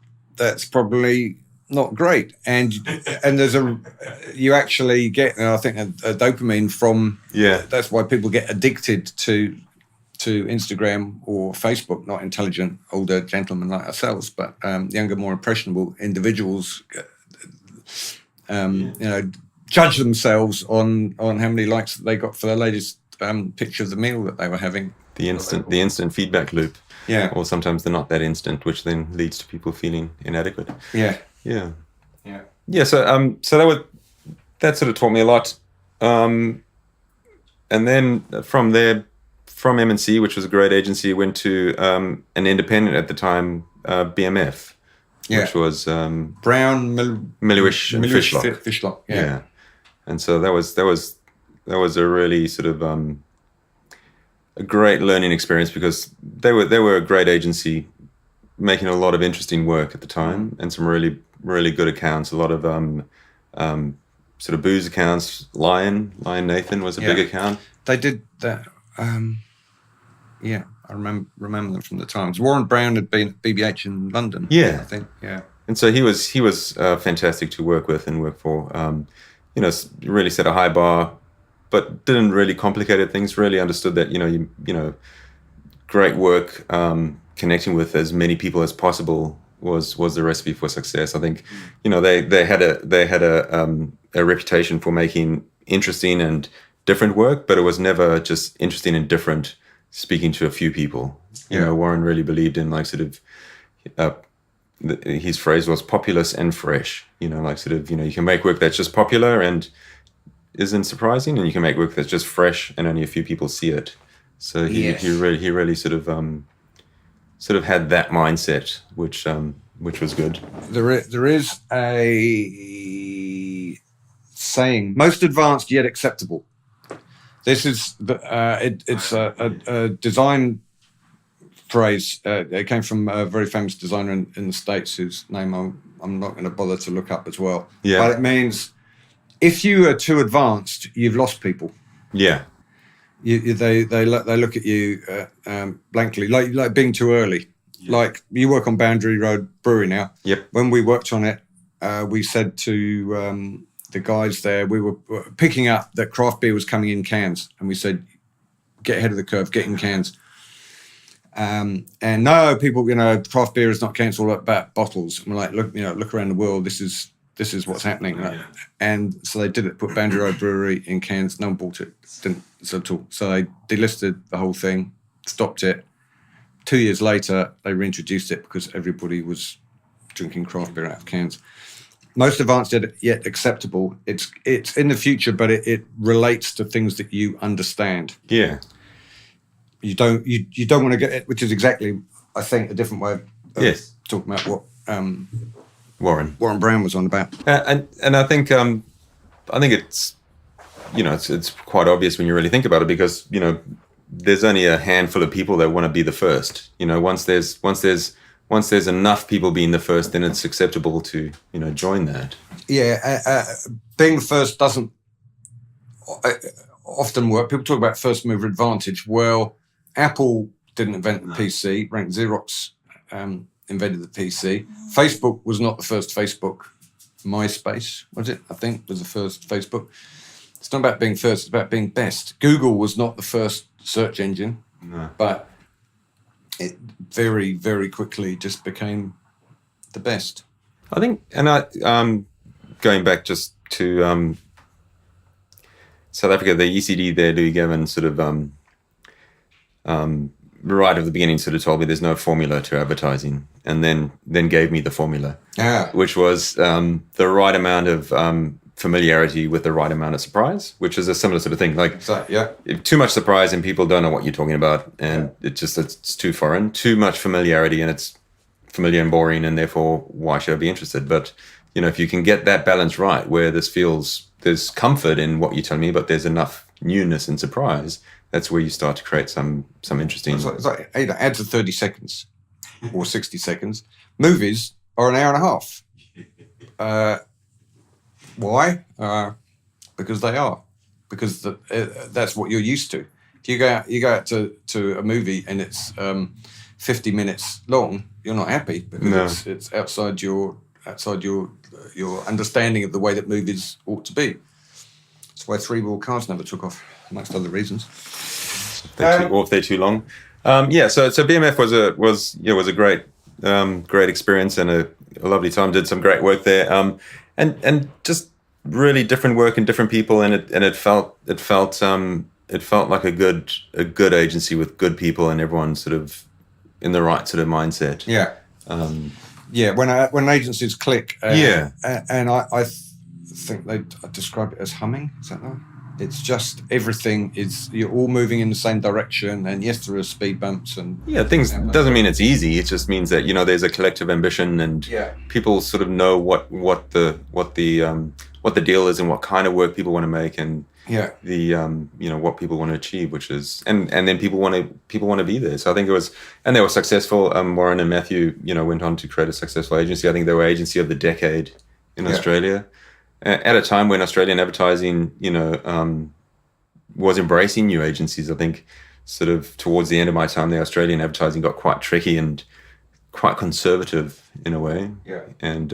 probably not great. And there's you actually get, I think, a dopamine from. Yeah. That's why people get addicted to Instagram or Facebook. Not intelligent older gentlemen like ourselves, but younger, more impressionable individuals. Judge themselves on how many likes they got for their latest picture of the meal that they were having. The instant feedback loop. Yeah. Or sometimes they're not that instant, which then leads to people feeling inadequate. Yeah. Yeah. Yeah. Yeah. So that sort of taught me a lot. And then from there, from M&C, which was a great agency, went to an independent at the time, BMF. Yeah. Which was Brown, Milliwish and Fishlock. Yeah. And so that was a really sort of a great learning experience, because they were a great agency, making a lot of interesting work at the time, and some really, really good accounts. A lot of sort of booze accounts. Lion Nathan was a big account. They did that. I remember them from the times. Warren Brown had been at BBH in London. Yeah, I think. Yeah, and so he was fantastic to work with and work for. Really set a high bar, but didn't really complicate things. Really understood that great work, connecting with as many people as possible was the recipe for success. I think they had a reputation for making interesting and different work, but it was never just interesting and different, speaking to a few people. Warren really believed in like sort of his phrase was populous and fresh. You can make work that's just popular and isn't surprising, and you can make work that's just fresh and only a few people see it. So he really sort of had that mindset, which was good. There is a saying: most advanced yet acceptable. This is it's a design phrase. It came from a very famous designer in the States, whose name I'm not going to bother to look up as well. Yeah. But it means if you are too advanced, you've lost people. Yeah. They look at you blankly, like being too early. Yeah. Like you work on Boundary Road Brewery now. Yep. When we worked on it, we said to the guys there, we were picking up that craft beer was coming in cans, and we said, get ahead of the curve, get in cans. And no, people, craft beer is not cans, it's all about bottles. And we're like, look around the world. This is what's happening. Right? Yeah. And so they did it, put Boundary Road Brewery in cans. No one bought it. Didn't at all. So they delisted the whole thing, stopped it. 2 years later, they reintroduced it because everybody was drinking craft beer out of cans. Most advanced yet acceptable. It's in the future, but it relates to things that you understand. Yeah. You don't want to get it, which is exactly, I think, a different way of talking about what Warren Brown was on about. And I think it's it's quite obvious when you really think about it, because there's only a handful of people that want to be the first. Once there's enough people being the first, then it's acceptable to join that. Yeah, being the first doesn't often work. People talk about first mover advantage. Well, Apple didn't invent the PC. Xerox invented the PC. Facebook was not the first Facebook. MySpace, was it? I think was the first Facebook. It's not about being first, it's about being best. Google was not the first search engine, but it very, very quickly just became the best. I think, and going back just to South Africa, the ECD there, Louis Gavin, sort of right at the beginning sort of told me there's no formula to advertising, and then gave me the formula, which was the right amount of familiarity with the right amount of surprise, which is a similar sort of thing. Like, if too much surprise and people don't know what you're talking about, and it's too foreign. Too much familiarity and it's familiar and boring, and therefore why should I be interested? But if you can get that balance right, where there's comfort in what you're telling me, but there's enough newness and surprise, that's where you start to create some interesting. It's like ads are 30 seconds or 60 seconds. Movies are an hour and a half. Why? Because they are. Because that's what you're used to. If you go out to a movie and it's 50 minutes long, you're not happy because it's outside your understanding of the way that movies ought to be. That's why three-wheel cars never took off, amongst other reasons. Or if they're too long. So BMF was a great experience and a lovely time. Did some great work there. And just really different work and different people, and it felt like a good agency with good people and everyone sort of in the right sort of mindset. When agencies click. And I think they describe it as humming. Is that right? It's just everything is, you're all moving in the same direction, and yes, there are speed bumps and things. Doesn't mean it's easy. It just means that there's a collective ambition, and people sort of know what the deal is and what kind of work people want to make, and what people want to achieve, which is and then people want to be there. So I think it was, and they were successful. Warren and Matthew went on to create a successful agency. I think they were agency of the decade in Australia. At a time when Australian advertising, was embracing new agencies. I think sort of towards the end of my time, the Australian advertising got quite tricky and quite conservative in a way. And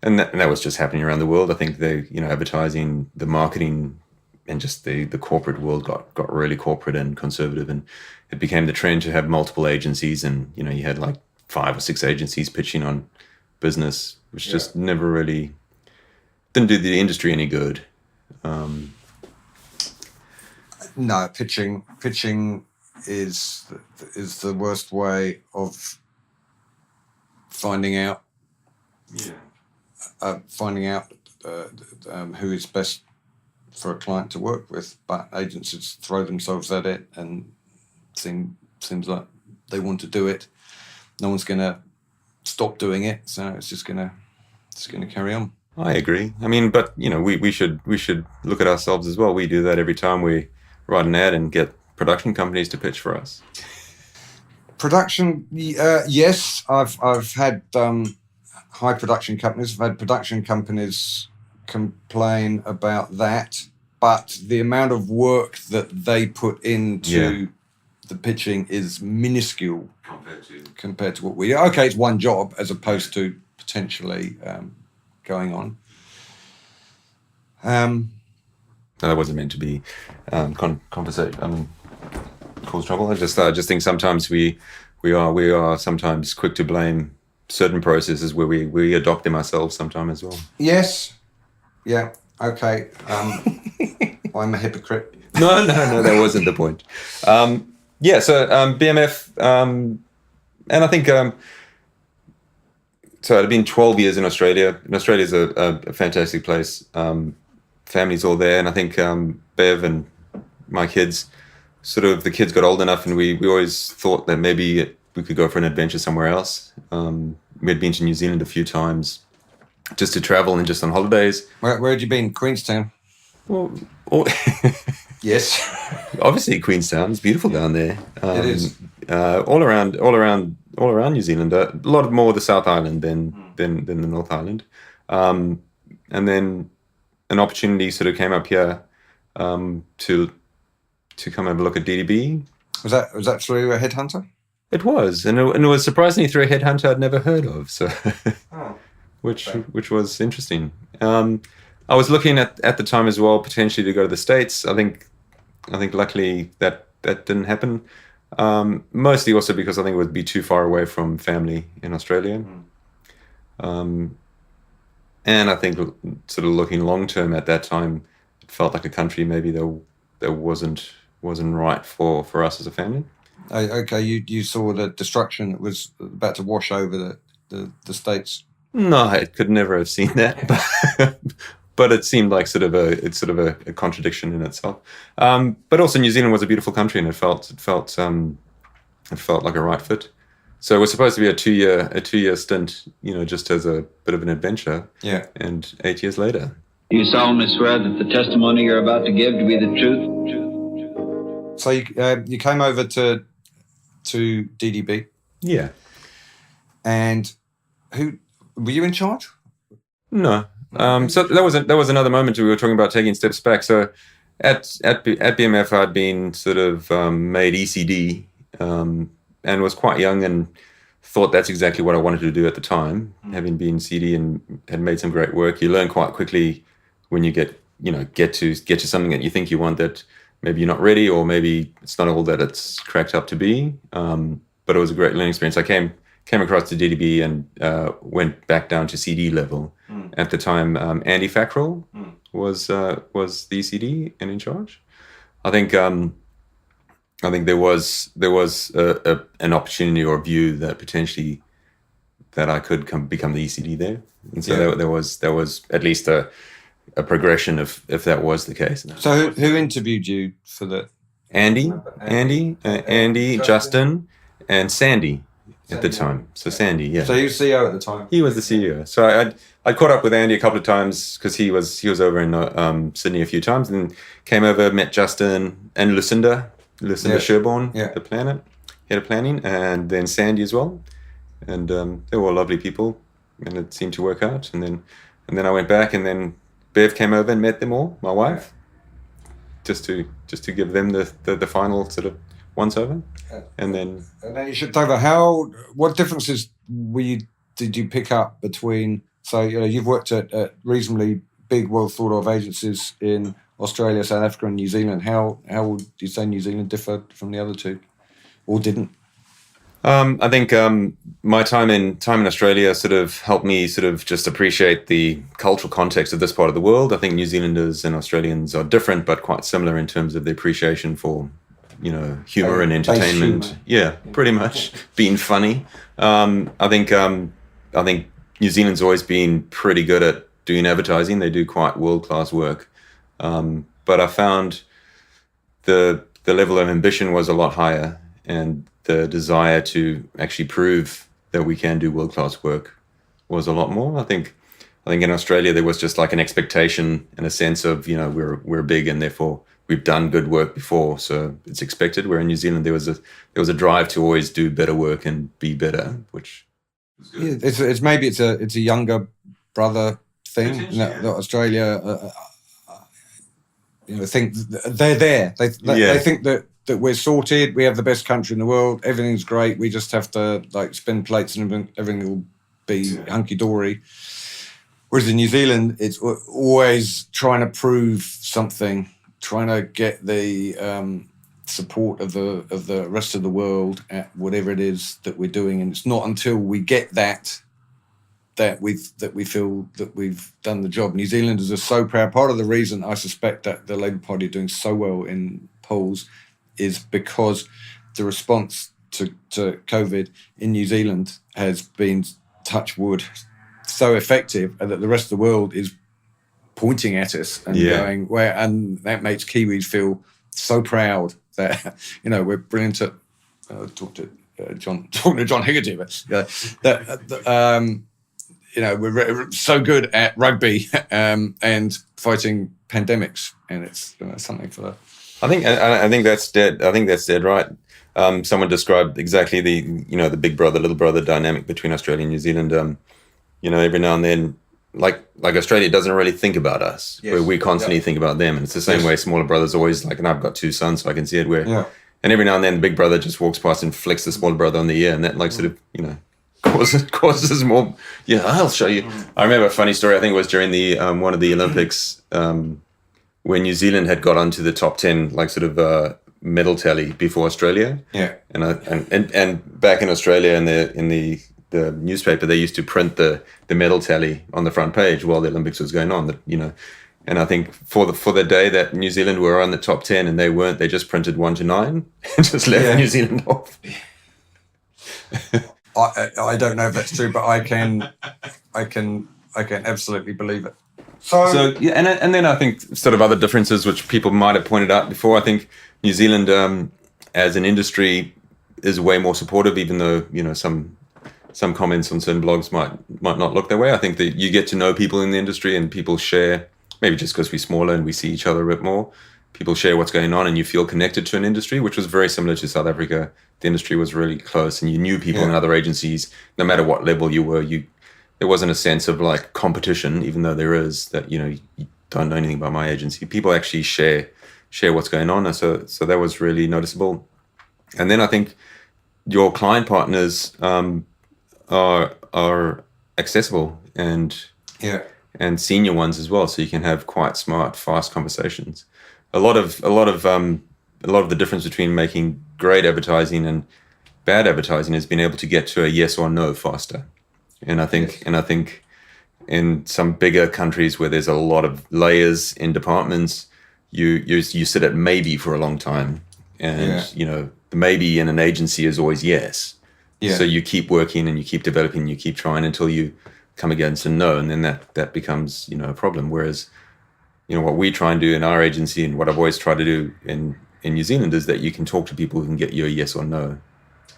that was just happening around the world. I think the advertising, the marketing, and just the corporate world got really corporate and conservative, and it became the trend to have multiple agencies, and you had like 5 or 6 agencies pitching on business, which just never really didn't do the industry any good. No, pitching is the worst way of finding out who is best for a client to work with. But agencies throw themselves at it, and seems like they want to do it. No one's going to stop doing it, so it's just going to carry on. I agree. I mean, but we should look at ourselves as well. We do that every time we write an ad and get production companies to pitch for us. Production, yes. I've had high production companies. I've had production companies complain about that, but the amount of work that they put into the pitching is minuscule compared to what we do. Okay, it's one job as opposed to potentially going on. No, that wasn't meant to be conversation. cause trouble. I just think sometimes we are sometimes quick to blame certain processes where we adopt them ourselves sometimes as well. Yes. Yeah. Okay. I'm a hypocrite. No, that wasn't the point. So BMF, and I think so I'd been 12 years in Australia. And Australia's a fantastic place. Family's all there, and I think Bev and my kids, the kids got old enough, and we always thought that maybe we could go for an adventure somewhere else. We had been to New Zealand a few times just to travel and just on holidays. Where had you been? Queenstown? Well, yes. Obviously Queenstown. It's beautiful down there. It is. All around New Zealand. A lot more the South Island than the North Island. And then an opportunity sort of came up here to come have a look at DDB. Was that through a headhunter? It was, and it was surprisingly through a headhunter I'd never heard of. So, which was interesting. I was looking at the time as well potentially to go to the States. I think luckily that didn't happen. Mostly also because I think it would be too far away from family in Australia. And I think sort of looking long term at that time, it felt like a country maybe that wasn't right for us as a family. Okay, you saw the destruction that was about to wash over the States. No, I could never have seen that, but it seemed like it's sort of a contradiction in itself. But also New Zealand was a beautiful country, and it felt like a right fit. So it was supposed to be a two-year stint, just as a bit of an adventure. Yeah. And 8 years later. Do you solemnly swear that the testimony you're about to give to be the truth? So you came over to DDB. Yeah. And who were you in charge? No. So that was another moment we were talking about taking steps back. So at BMF I'd been sort of made ECD. And was quite young and thought that's exactly what I wanted to do at the time. Having been CD and had made some great work, you learn quite quickly when you get to something that you think you want that maybe you're not ready, or maybe it's not all that it's cracked up to be. But it was a great learning experience. I came across to DDB and went back down to CD level. At the time, Andy Fackrell was the ECD and in charge. I think there was an opportunity or a view that potentially that I could become the ECD there, and so there was at least a progression if that was the case. So who interviewed you for the? Andy, Justin, and Sandy at the time. So Sandy, yeah. So you were CEO at the time. He was the CEO. So I caught up with Andy a couple of times because he was over in Sydney a few times, and came over, met Justin and Lucinda Sherborne, the head of planning, and then Sandy as well. And they were all lovely people, and it seemed to work out. And then I went back, and then Bev came over and met them all, my wife, just to give them the final sort of once over. And then you should talk about what differences did you pick up between? So you've worked at reasonably big, well thought of agencies in Australia, South Africa, and New Zealand. How would you say New Zealand differed from the other two, or didn't? I think my time in Australia sort of helped me sort of just appreciate the cultural context of this part of the world. I think New Zealanders and Australians are different, but quite similar in terms of the appreciation for, humor and entertainment. Humor. Yeah, pretty much being funny. I think New Zealand's always been pretty good at doing advertising. They do quite world-class work. But I found the level of ambition was a lot higher, and the desire to actually prove that we can do world-class work was a lot more. I think in Australia there was just like an expectation and a sense of, we're big and therefore we've done good work before, so it's expected. Where in New Zealand there was a drive to always do better work and be better, which was good. Yeah, it's a younger brother thing. That Australia, think they're there. They think that we're sorted. We have the best country in the world. Everything's great. We just have to spin plates and everything will be hunky dory. Whereas in New Zealand, it's always trying to prove something, trying to get the support of the rest of the world at whatever it is that we're doing, and it's not until we get that we feel that we've done the job. New Zealanders are so proud. Part of the reason I suspect that the Labour Party are doing so well in polls is because the response to COVID in New Zealand has been, touch wood, so effective, and that the rest of the world is pointing at us and going, where, and that makes Kiwis feel so proud that, you know, we're brilliant at talking to John Hegarty, but you know, we're so good at rugby and fighting pandemics, and it's something for that. I think that's dead. I think that's dead right. Someone described exactly the big brother, little brother dynamic between Australia and New Zealand. You know, every now and then, like Australia doesn't really think about us, where we constantly think about them, and it's the same way smaller brothers always like. And I've got 2 sons, so I can see it where. Yeah. And every now and then, the big brother just walks past and flicks the smaller brother on the ear, and that like sort of, you know, causes more. Yeah, I'll show you. I remember a funny story. I think it was during the one of the Olympics. When New Zealand had got onto the top 10, like sort of medal tally before Australia. Yeah. And back in Australia in the newspaper, they used to print the medal tally on the front page while the Olympics was going on. That, you know, and I think for the day that New Zealand were on the top 10 and they weren't, they just printed 1 to 9 and just left New Zealand off. I don't know if that's true, but I can absolutely believe it. So yeah, and then I think sort of other differences which people might have pointed out before. I think New Zealand as an industry is way more supportive, even though, you know, some comments on certain blogs might not look that way. I think that you get to know people in the industry and people share, maybe just because we're smaller and we see each other a bit more, people share what's going on and you feel connected to an industry, which was very similar to South Africa. The industry was really close and you knew people in other agencies, no matter what level you were. There wasn't a sense of like competition, even though there is, that, you know, you don't know anything about my agency. People actually share what's going on. And so that was really noticeable. And then I think your client partners are accessible and senior ones as well. So you can have quite smart, fast conversations. A lot of the difference between making great advertising and bad advertising is being able to get to a yes or no faster. And I think in some bigger countries where there's a lot of layers in departments, you sit at maybe for a long time, and you know, the maybe in an agency is always yes. Yeah. So you keep working and you keep developing, you keep trying until you come against a no, and then that becomes, you know, a problem. Whereas, you know, what we try and do in our agency and what I've always tried to do in New Zealand is that you can talk to people who can get you a yes or no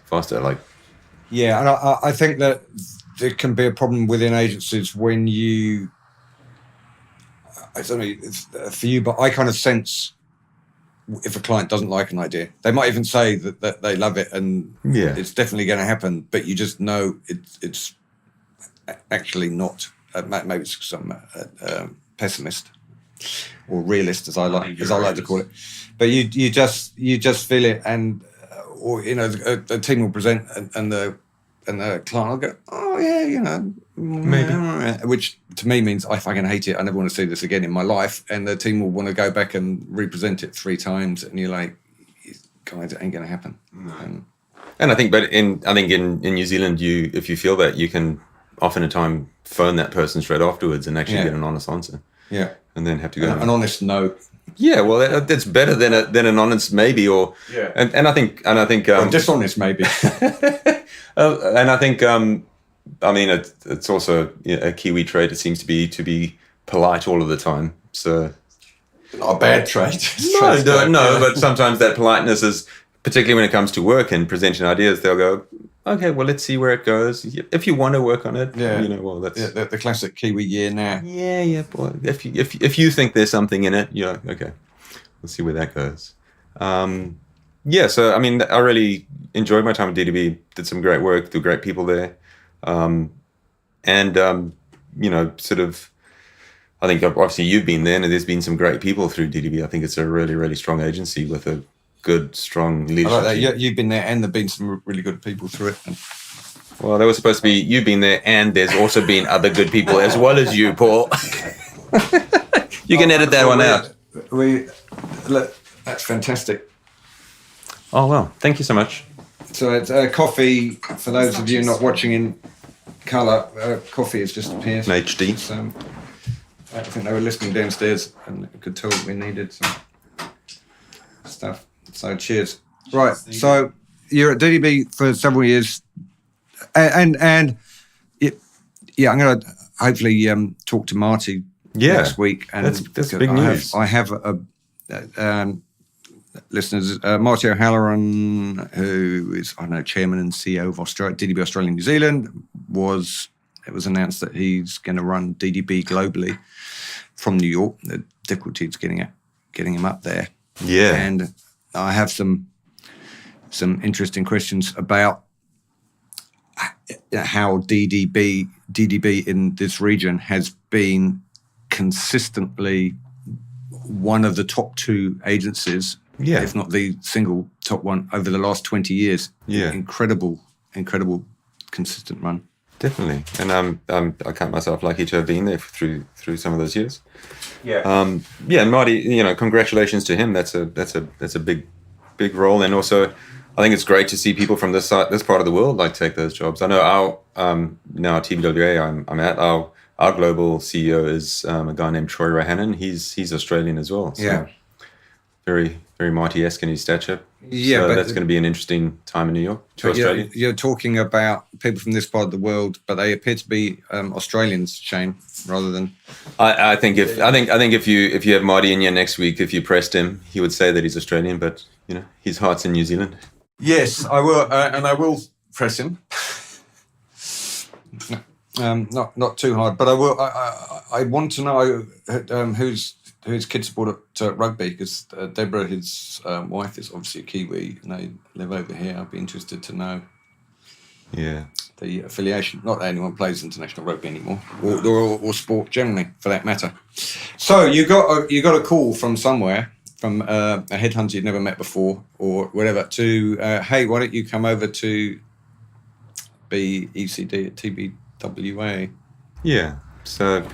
faster. Like, yeah, and I think that there can be a problem within agencies when you, I don't know if for you, but I kind of sense if a client doesn't like an idea. They might even say that they love it and it's definitely going to happen, but you just know it's actually not. Maybe it's because I'm pessimist or realist, as I like to call it. But you just feel it, and or you know, the team will present and the client will go, oh yeah, you know, maybe, which to me means I fucking hate it. I never want to see this again in my life. And the team will want to go back and represent it 3 times, and you're like, guys, it ain't going to happen. And I think, in New Zealand, if you feel that, you can often a time phone that person straight afterwards and actually get an honest answer. Yeah, and then have to go an honest no. Yeah, well, that's better than an honest maybe, or and I think dishonest maybe. And I think I mean it's also a Kiwi trait. It seems to be polite all of the time. So not a bad trait. No, but sometimes that politeness is, particularly when it comes to work and presenting ideas, they'll go, okay, well, let's see where it goes. If you want to work on it, you know, well, that's the classic Kiwi now. Yeah, boy. If you think there's something in it, okay, we'll see where that goes. So I mean, I really enjoyed my time at DDB. Did some great work, there were great people there, you know, sort of. I think obviously you've been there, and there's been some great people through DDB. I think it's a really, really strong agency with a good, strong leadership. I like that. You've been there, and there've been some really good people through it. Well, there was supposed to be you've been there, and there's also been other good people as well as you, Paul. You can edit that one out. Look, that's fantastic. Oh, well, thank you so much. So it's coffee, for those of you not watching in colour, coffee has just appeared. An HD. So, I think they were listening downstairs and could tell that we needed some stuff. So cheers. Right, so you're at DDB for several years, and I'm going to hopefully talk to Marty next week. And that's big news. I have listeners, Marty O'Halloran, who is, chairman and CEO of DDB Australia and New Zealand, it was announced that he's going to run DDB globally from New York. The difficulty is getting him up there. Yeah. And I have some interesting questions about how DDB in this region has been consistently one of the top two agencies, if not the single top one, over the last 20 years. Yeah. Incredible consistent run. Definitely. And I count myself lucky to have been there through some of those years. Yeah. And Marty, congratulations to him. That's a big role. And also I think it's great to see people from this part of the world take those jobs. I know now at TBWA I'm at, our global CEO is a guy named Troy Rahanen. He's Australian as well. So yeah. Very, very Marty-esque in his stature. Yeah, so but that's going to be an interesting time in New York to Australia. You're talking about people from this part of the world, but they appear to be Australians, Shane, rather than. I think if you have Marty in here next week, if you pressed him, he would say that he's Australian, but his heart's in New Zealand. Yes, I will, and I will press him. Not too hard, but I will. I want to know whose kids support at rugby, because Deborah, his wife, is obviously a Kiwi, and they live over here. I'd be interested to know. Yeah. The affiliation. Not that anyone plays international rugby anymore, or sport generally, for that matter. So you got a call from somewhere, from a headhunter you'd never met before, or whatever, to hey, why don't you come over to be ECD at TBWA? Yeah. So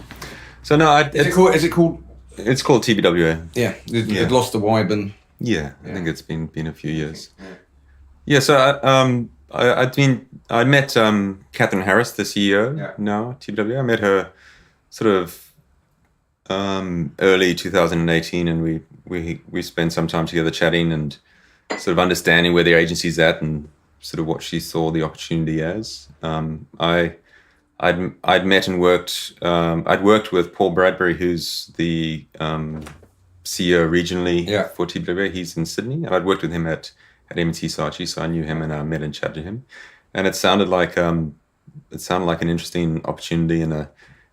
no. Is it called? It's called TBWA. Yeah, it lost the Y, but yeah, I think it's been a few years. Yeah, so I met Catherine Harris, the CEO now at TBWA. I met her sort of early 2018, and we spent some time together chatting and sort of understanding where the agency's at and sort of what she saw the opportunity as. I'd met and worked. I'd worked with Paul Bradbury, who's the CEO regionally for TBWA. He's in Sydney, and I'd worked with him at M&T Saatchi, so I knew him and I met and chatted to him. And it sounded like an interesting opportunity, and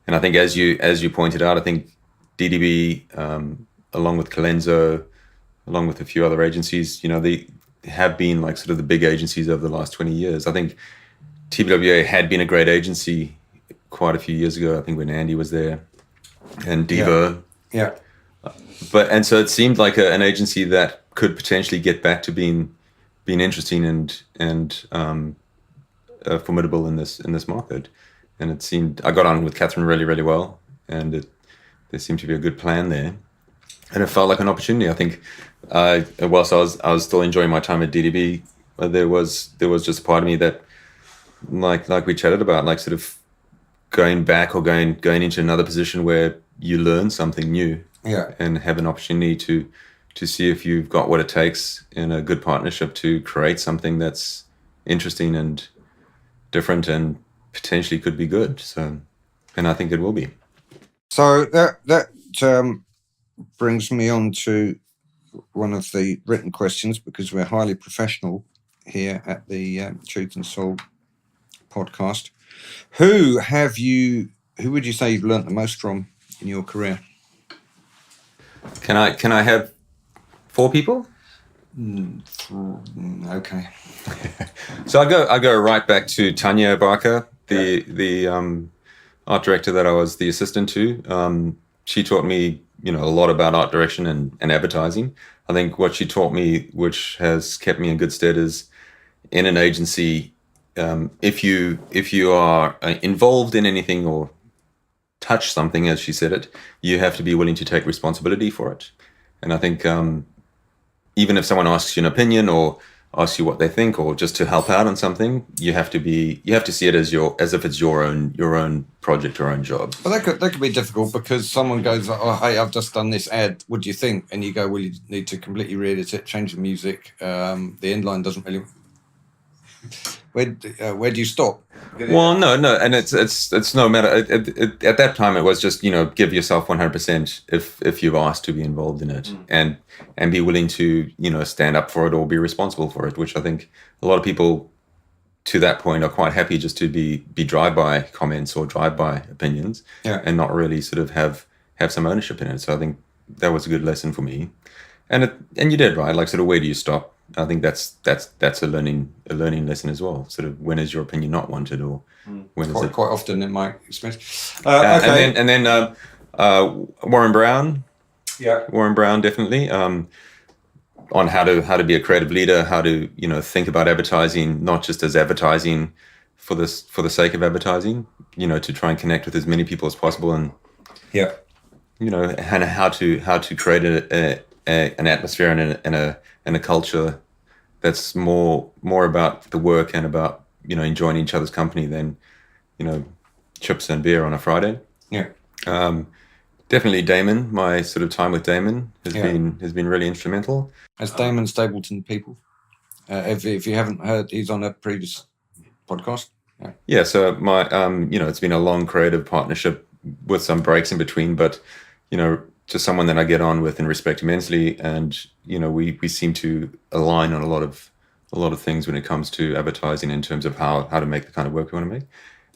I think as you pointed out, I think DDB, along with Colenso, along with a few other agencies, they have been sort of the big agencies over the last 20 years. I think TBWA had been a great agency quite a few years ago. I think when Andy was there and Devo. Yeah. And so it seemed like an agency that could potentially get back to being interesting and formidable in this market. And it seemed I got on with Catherine really, really well, and there seemed to be a good plan there. And it felt like an opportunity. I think whilst I was still enjoying my time at DDB, there was just a part of me that, like we chatted about, sort of going back or going into another position where you learn something new, and have an opportunity to see if you've got what it takes in a good partnership to create something that's interesting and different and potentially could be good. So, and I think it will be. So that brings me on to one of the written questions, because we're highly professional here at the Truth and Soul podcast. Who would you say you've learnt the most from in your career? Can I have 4 people? Okay. So I go right back to Tanya Barker, the art director that I was the assistant to. She taught me, a lot about art direction and advertising. I think what she taught me, which has kept me in good stead, is in an agency, if you are involved in anything or touch something, as she said it, you have to be willing to take responsibility for it. And I think even if someone asks you an opinion or ask you what they think, or just to help out on something, you have to see it as if it's your own project or own job. Well, that could be difficult because someone goes, "Oh, hey, I've just done this ad. What do you think?" And you go, "Well, you need to completely re-edit it, change the music. The end line doesn't really." Where do you stop? Well, no, and it's no matter. At that time, it was just give yourself 100% if you've asked to be involved in it, and be willing to stand up for it or be responsible for it. Which I think a lot of people to that point are quite happy just to be drive-by comments or drive-by opinions, and not really sort of have some ownership in it. So I think that was a good lesson for me, and you did right. Like sort of where do you stop? I think that's a learning lesson as well. Sort of when is your opinion not wanted, or when is it? Quite often in my experience. Okay. And then Warren Brown. Yeah. Warren Brown definitely on how to be a creative leader, how to think about advertising not just as advertising for the sake of advertising. To try and connect with as many people as possible, and and how to create an atmosphere and a culture that's more about the work and about enjoying each other's company than chips and beer on a Friday. Yeah. Definitely Damon. My sort of time with Damon has been really instrumental. As Damon Stapleton people, if you haven't heard, he's on a previous podcast. Yeah. So my it's been a long creative partnership with some breaks in between, but just someone that I get on with and respect immensely, and we seem to align on a lot of things when it comes to advertising in terms of how to make the kind of work we want to make.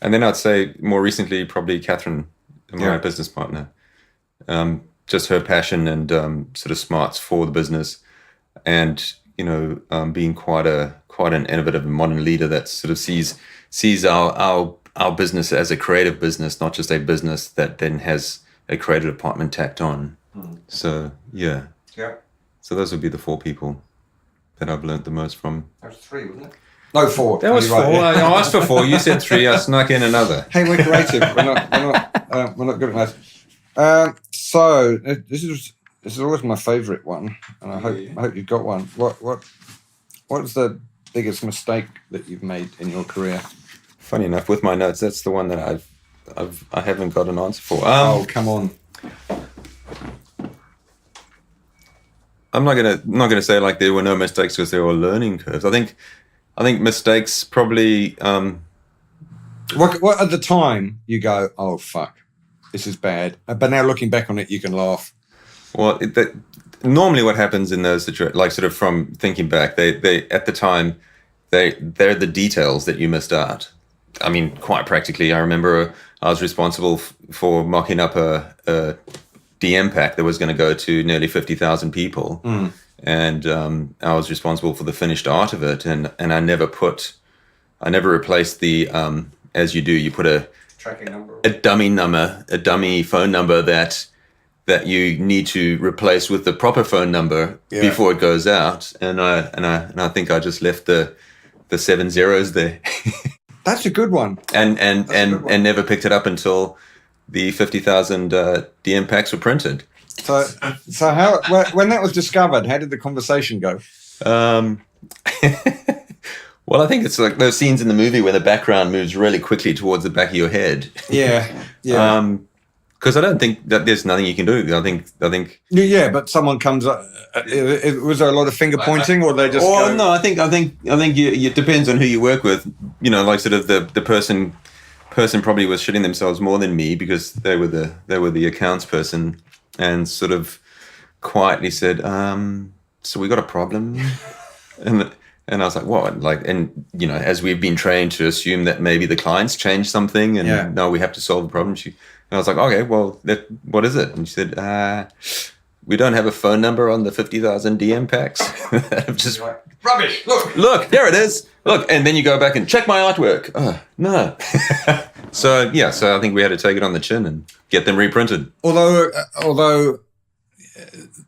And then I'd say more recently probably Catherine, my business partner, just her passion and sort of smarts for the business, and being quite an innovative and modern leader that sort of sees our business as a creative business, not just a business that then has a creative department tacked on. So so those would be the 4 people that I've learned the most from. That was 3, wasn't it? No, 4. That was 4. Right, yeah. I asked for 4. You said 3. I snuck in another. Hey, we're creative. We're not good at that. So this is always my favourite one, and I hope you've got one. What's the biggest mistake that you've made in your career? Funny enough, with my notes, that's the one that I haven't got an answer for. Come on. I'm not gonna say like there were no mistakes because there were learning curves. I think mistakes probably. What at the time you go, oh fuck, this is bad. But now looking back on it, you can laugh. Well, normally what happens in those situations, like sort of from thinking back, they at the time, they're the details that you missed out. I mean, quite practically, I remember I was responsible for mocking up a DM pack that was going to go to nearly 50,000 people. And I was responsible for the finished art of it. And I never replaced the, as you do, you put a tracking number, a dummy phone number that you need to replace with the proper phone number before it goes out. And I think I just left the 7 zeros there. That's a good one. And never picked it up until the 50,000 DM packs were printed. So when that was discovered, how did the conversation go? Well, I think it's like those scenes in the movie where the background moves really quickly towards the back of your head. Yeah. Because I don't think that there's nothing you can do. I think. Yeah, but someone comes up. Was there a lot of finger pointing, or they just? Oh no, I think it depends on who you work with. Like sort of the person probably was shitting themselves more than me because they were the accounts person, and sort of quietly said, "So we got a problem," and I was like, "What?" Like, and as we've been trained to assume that maybe the clients changed something, and no, we have to solve the problem. And I was like, "Okay, well, what is it?" And she said, "We don't have a phone number on the 50,000 DM packs." Just rubbish. Look, there it is. Look, and then you go back and check my artwork. Oh no. So I think we had to take it on the chin and get them reprinted. Although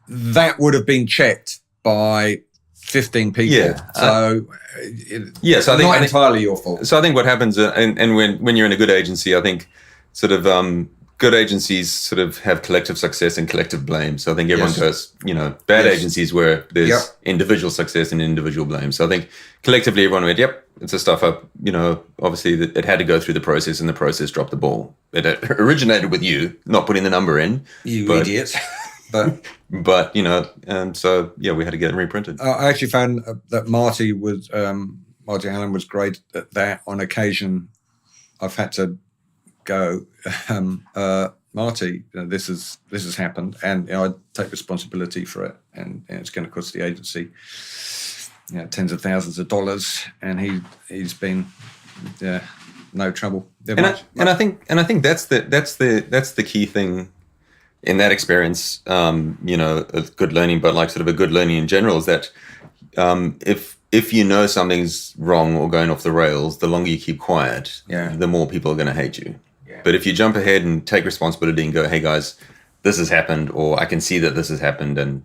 that would have been checked by 15 people. Yeah. So so I think not entirely your fault. So I think what happens, and when you're in a good agency, I think sort of good agencies sort of have collective success and collective blame. So I think everyone Yes. goes, bad Yes. agencies where there's Yep. individual success and individual blame. So I think collectively everyone went, yep, it's a stuff up. Obviously it had to go through the process, and the process dropped the ball. It originated with you not putting the number in. You idiots. But So we had to get it reprinted. I actually found that Marty Allen was great at that. On occasion, I've had to go, Marty, this has happened, and I take responsibility for it, and it's going to cost the agency tens of thousands of dollars, and he's been no trouble. I think that's the key thing in that experience. A good learning, but like sort of a good learning in general is that if you know something's wrong or going off the rails, the longer you keep quiet, the more people are going to hate you. Yeah. But if you jump ahead and take responsibility and go, hey guys, this has happened, or I can see that this has happened and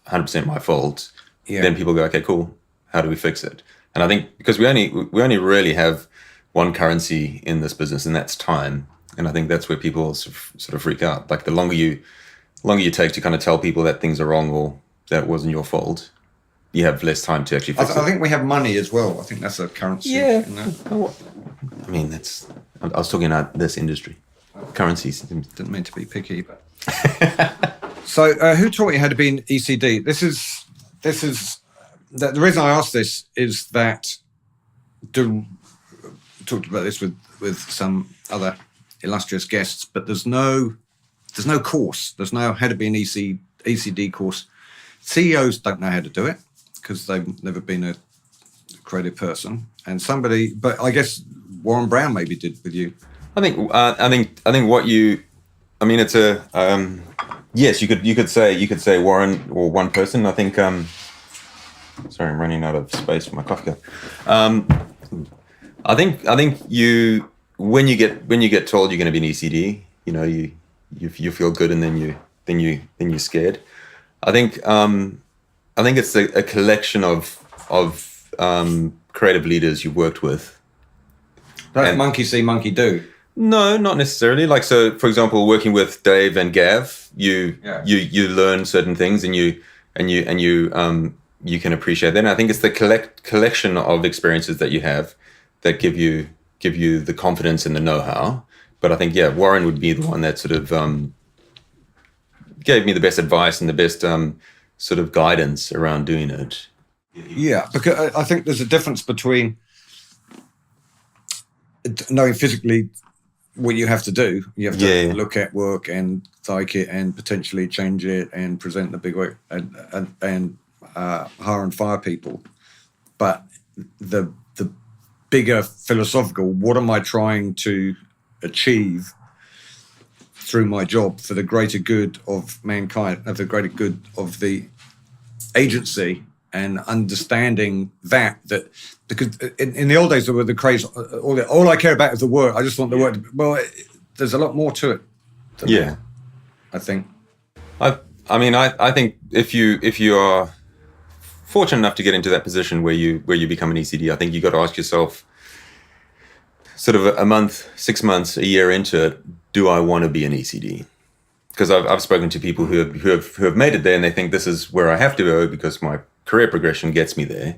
100% my fault, then people go, okay, cool. How do we fix it? And I think because we only really have one currency in this business, and that's time. And I think that's where people sort of freak out. Like the longer you take to kind of tell people that things are wrong or that wasn't your fault, you have less time to actually fix it. I think we have money as well. I think that's a currency. Yeah. I mean, I was talking about this industry. Currencies. Didn't mean to be picky, but. So who taught you how to be an ECD? This is the reason I asked this is that talked about this with some other illustrious guests, but there's no course. There's no how to be an ECD course. CEOs don't know how to do it because they've never been a creative person. And but I guess Warren Brown maybe did with you. I think what you, I mean, it's a yes, you could say Warren or one person. I think. Sorry, I'm running out of space for my coffee cup. I think you when you get told you're going to be an ECD, you feel good, and then you're scared. I think it's a collection of creative leaders you've worked with. That's monkey see, monkey do. No, not necessarily. Like, so for example, working with Dave and Gav, you learn certain things, and you can appreciate that. And I think it's the collection of experiences that you have that give you the confidence and the know-how. But I think Warren would be the one that sort of gave me the best advice and the best sort of guidance around doing it. Yeah, because I think there's a difference between knowing physically what you have to do. You have to look at work and like it and potentially change it and present the big work and hire and fire people. But the bigger philosophical, what am I trying to achieve through my job for the greater good of mankind, for the greater good of the agency, and understanding that because in the old days there were the craze, all I care about is the work. I just want the work. Well, there's a lot more to it. I think. I think if you are fortunate enough to get into that position where you become an ECD, I think you got to ask yourself, sort of a month, 6 months, a year into it, do I want to be an ECD? Because I've spoken to people who have made it there, and they think this is where I have to go because my career progression gets me there,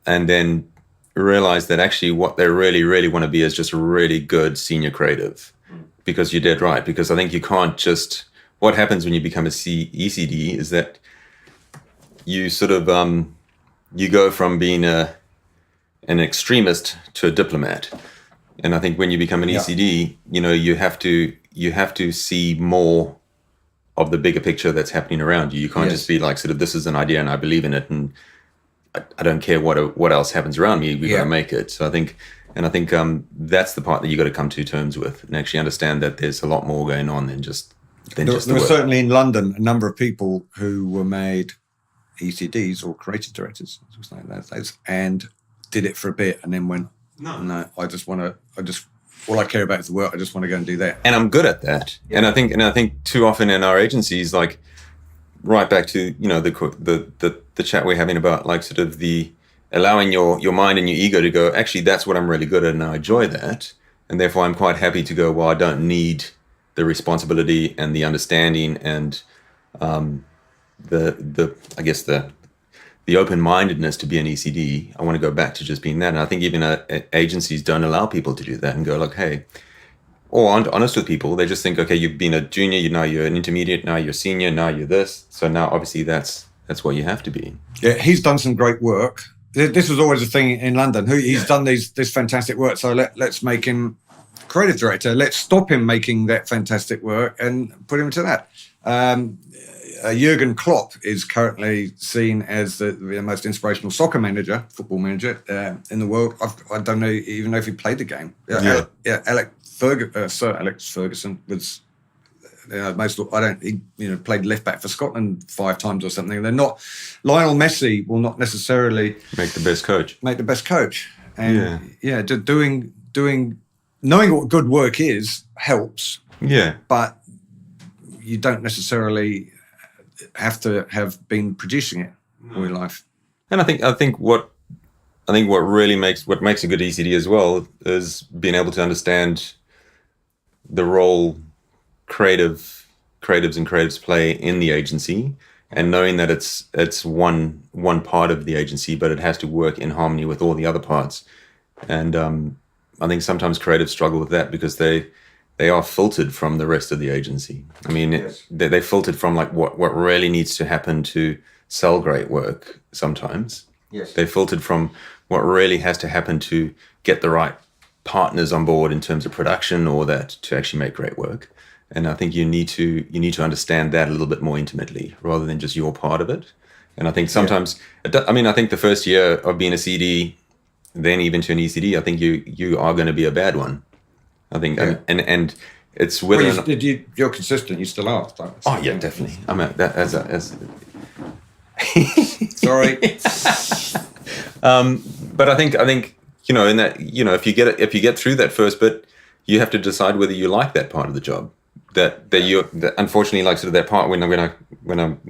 and then realize that actually what they really, really want to be is just a really good senior creative. Because you're dead right. Because I think you can't just. What happens when you become a ECD is that you sort of you go from being an extremist to a diplomat. And I think when you become an ECD, you have to see more of the bigger picture that's happening around you. You can't just be like, sort of, this is an idea and I believe in it, and I don't care what else happens around me. We got to make it. So I think that's the part that you got to come to terms with and actually understand that there's a lot more going on than just. There was certainly in London a number of people who were made ECDs or creative directors, and did it for a bit and then went, no, all I care about is the work. I just want to go and do that. And I'm good at that. Yeah. And I think too often in our agencies, like right back to, the chat we're having about like sort of the allowing your mind and your ego to go, actually, that's what I'm really good at and I enjoy that. And therefore I'm quite happy to go, well, I don't need the responsibility and the understanding and the open-mindedness to be an ECD. I want to go back to just being that. And I think even agencies don't allow people to do that and go like, hey, or aren't honest with people. They just think, okay, you've been a junior, now you're an intermediate, now you're a senior, now you're this. So now obviously that's what you have to be. Yeah, he's done some great work. This was always a thing in London. He's done this fantastic work. So let's make him creative director. Let's stop him making that fantastic work and put him to that. Jurgen Klopp is currently seen as the most inspirational football manager in the world. I don't know even know if he played the game. Sir Alex Ferguson was he played left back for Scotland 5 times or something. They're not. Lionel Messi will not necessarily make the best coach. And doing knowing what good work is helps. Yeah, but you don't necessarily have to have been producing it all your life. And I think what really makes a good ECD as well is being able to understand the role creatives and creatives play in the agency, and knowing that it's one part of the agency, but it has to work in harmony with all the other parts. And I think sometimes creatives struggle with that because they are filtered from the rest of the agency. I mean, yes. They're filtered from like what really needs to happen to sell great work sometimes. Yes. They're filtered from what really has to happen to get the right partners on board in terms of production or that to actually make great work. And I think you need to understand that a little bit more intimately rather than just your part of it. And I think sometimes, I think the first year of being a CD, then even to an ECD, I think you are going to be a bad one. I think, and it's whether or not you're consistent. You still are. Oh yeah, definitely. I'm at that as. Sorry. But I think in that if you get through that first bit, you have to decide whether you like that part of the job. That unfortunately, like sort of that part when I'm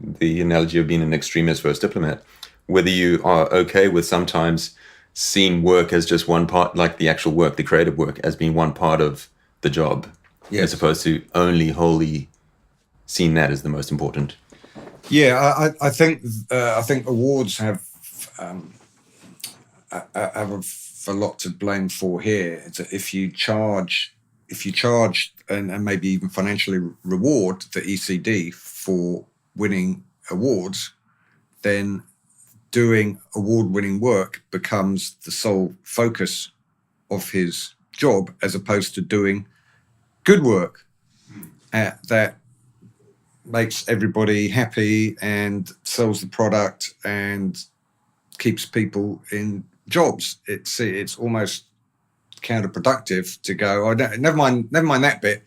the analogy of being an extremist versus diplomat, whether you are okay with sometimes seeing work as just one part, like the actual work, the creative work, as being one part of the job, yes, as opposed to only wholly seeing that as the most important. Yeah, I think awards have a lot to blame for here. It's if you charge and maybe even financially reward the ECD for winning awards, then doing award-winning work becomes the sole focus of his job, as opposed to doing good work that makes everybody happy and sells the product and keeps people in jobs. It's almost counterproductive to go, never mind that bit.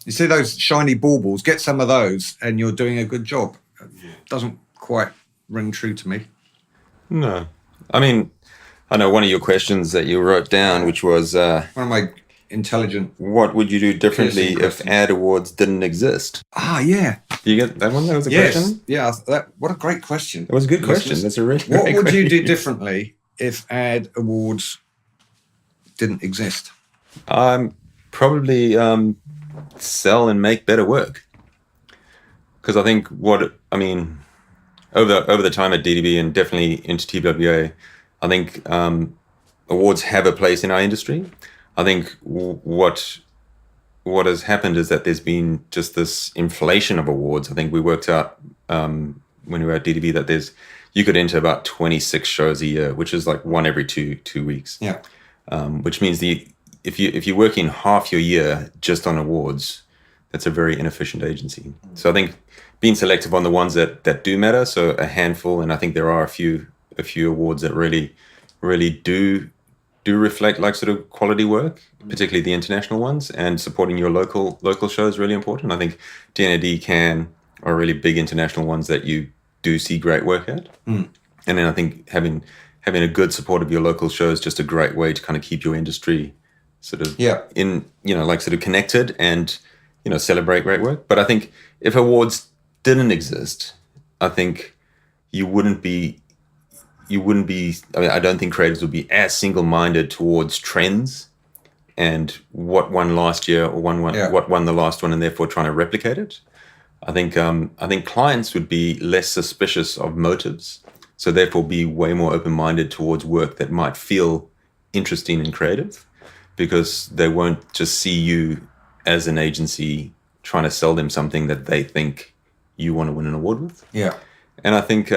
You see those shiny baubles, get some of those and you're doing a good job. It doesn't quite ring true to me. No. I mean, I know one of your questions that you wrote down, which was... one of my intelligent... What would you do differently if ad awards didn't exist? Ah, yeah. You get that one? That was a question? Yeah, what a great question. It was a good question. That's a really great question. What would you do differently if ad awards didn't exist? Probably sell and make better work. Because I think over the time at DDB and definitely into TBWA, I think awards have a place in our industry. I think what has happened is that there's been just this inflation of awards. I think we worked out when we were at DDB that you could enter about 26 shows a year, which is like one every two weeks. Yeah. Which means if you're working half your year just on awards, that's a very inefficient agency. So I think being selective on the ones that do matter, so a handful, and I think there are a few awards that really do reflect like sort of quality work, particularly the international ones, and supporting your local shows is really important. I think DNAD are really big international ones that you do see great work at. And then I think having a good support of your local show is just a great way to kind of keep your industry sort of in, like sort of connected and, celebrate great work. But I think if awards didn't exist, I think you wouldn't be, I don't think creators would be as single-minded towards trends and what won last year or what won the last one, and therefore trying to replicate it. I think clients would be less suspicious of motives, so therefore be way more open-minded towards work that might feel interesting and creative, because they won't just see you as an agency trying to sell them something that they think you want to win an award with. Yeah. And I think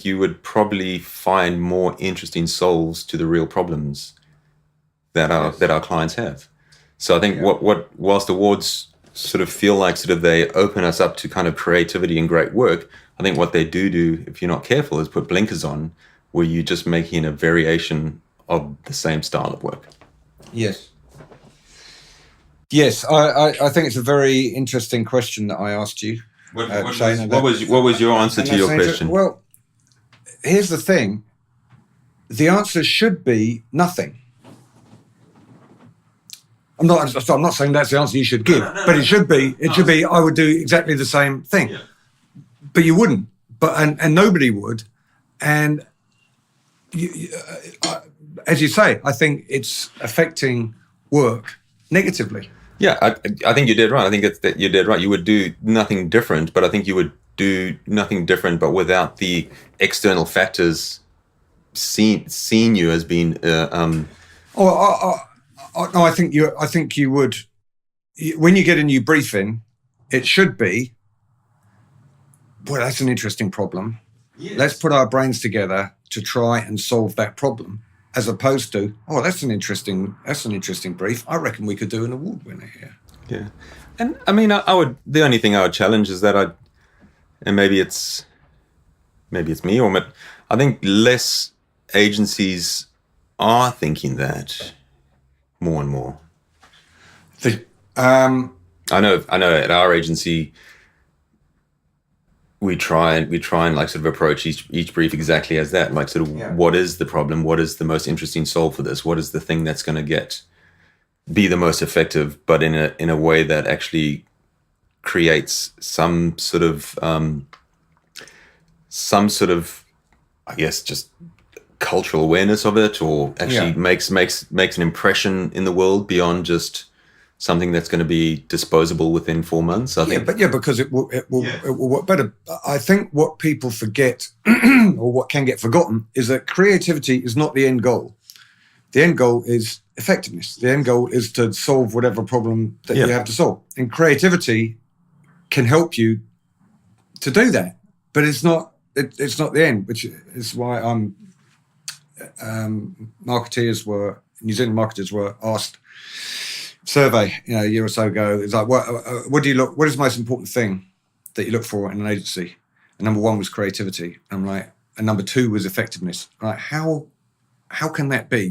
you would probably find more interesting solves to the real problems that our clients have. So I think whilst awards sort of feel like sort of they open us up to kind of creativity and great work, I think what they do, if you're not careful, is put blinkers on, where you're just making a variation of the same style of work. Yes. Yes, I think it's a very interesting question that I asked you. Shane, what was your answer to your question? Well, here's the thing. The answer should be nothing. I'm not saying that's the answer you should give, but it should be. It should be. I would do exactly the same thing, but you wouldn't. And nobody would. And as you say, I think it's affecting work negatively. Yeah, I think you did right. I think you did right. You would do nothing different, but I think you would do nothing different, but without the external factors seeing you as being. No, I think you would. When you get a new briefing, it should be, well, that's an interesting problem. Yes. Let's put our brains together to try and solve that problem, as opposed to, oh, that's an interesting brief. I reckon we could do an award winner here. Yeah, and I mean, I would. The only thing I would challenge is that and maybe it's me, I think less agencies are thinking that more and more. I know. At our agency, we try and like sort of approach each brief exactly as that. Like sort of what is the problem? What is the most interesting solve for this? What is the thing that's going to be the most effective, but in a way that actually creates some sort of I guess just cultural awareness of it, or actually makes an impression in the world beyond just something that's going to be disposable within 4 months. I think, because it will work better. I think what people forget, or what can get forgotten, is that creativity is not the end goal. The end goal is effectiveness. The end goal is to solve whatever problem that you have to solve, and creativity can help you to do that. But it's not the end, which is why New Zealand marketers were asked survey, a year or so ago. It's like, what is the most important thing that you look for in an agency? And number one was creativity. I'm like, and number two was effectiveness. I'm like, how can that be?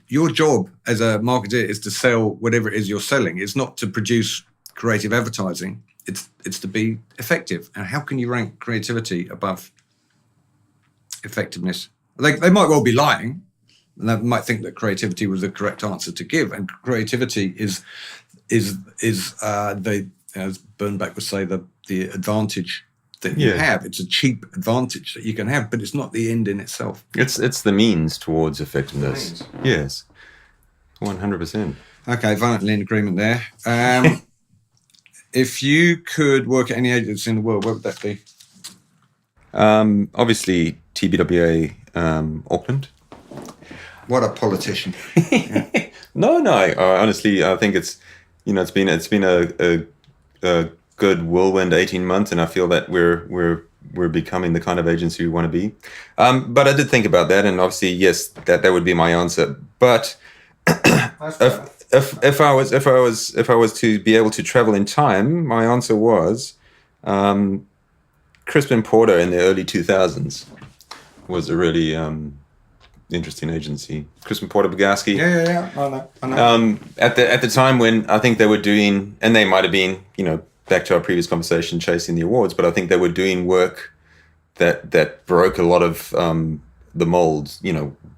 Your job as a marketer is to sell whatever it is you're selling. It's not to produce creative advertising. It's to be effective. And how can you rank creativity above effectiveness? They might well be lying, and they might think that creativity was the correct answer to give. And creativity is as Bernbach would say, the advantage that you have. It's a cheap advantage that you can have, but it's not the end in itself. It's the means towards effectiveness. Yes, 100%. Okay, violently in agreement there. If you could work at any agency in the world, where would that be? Obviously, TBWA Auckland. What a politician! No. Honestly, I think it's been a good whirlwind 18 months, and I feel that we're becoming the kind of agency we want to be. But I did think about that, and obviously, yes, that would be my answer. But if I was to be able to travel in time, my answer was Crispin Porter in the early 2000s was a really interesting agency. Crispin Porter Bogarski. Yeah. I know. At the time when I think they were doing, and they might have been, back to our previous conversation, chasing the awards, but I think they were doing work that broke a lot of the molds.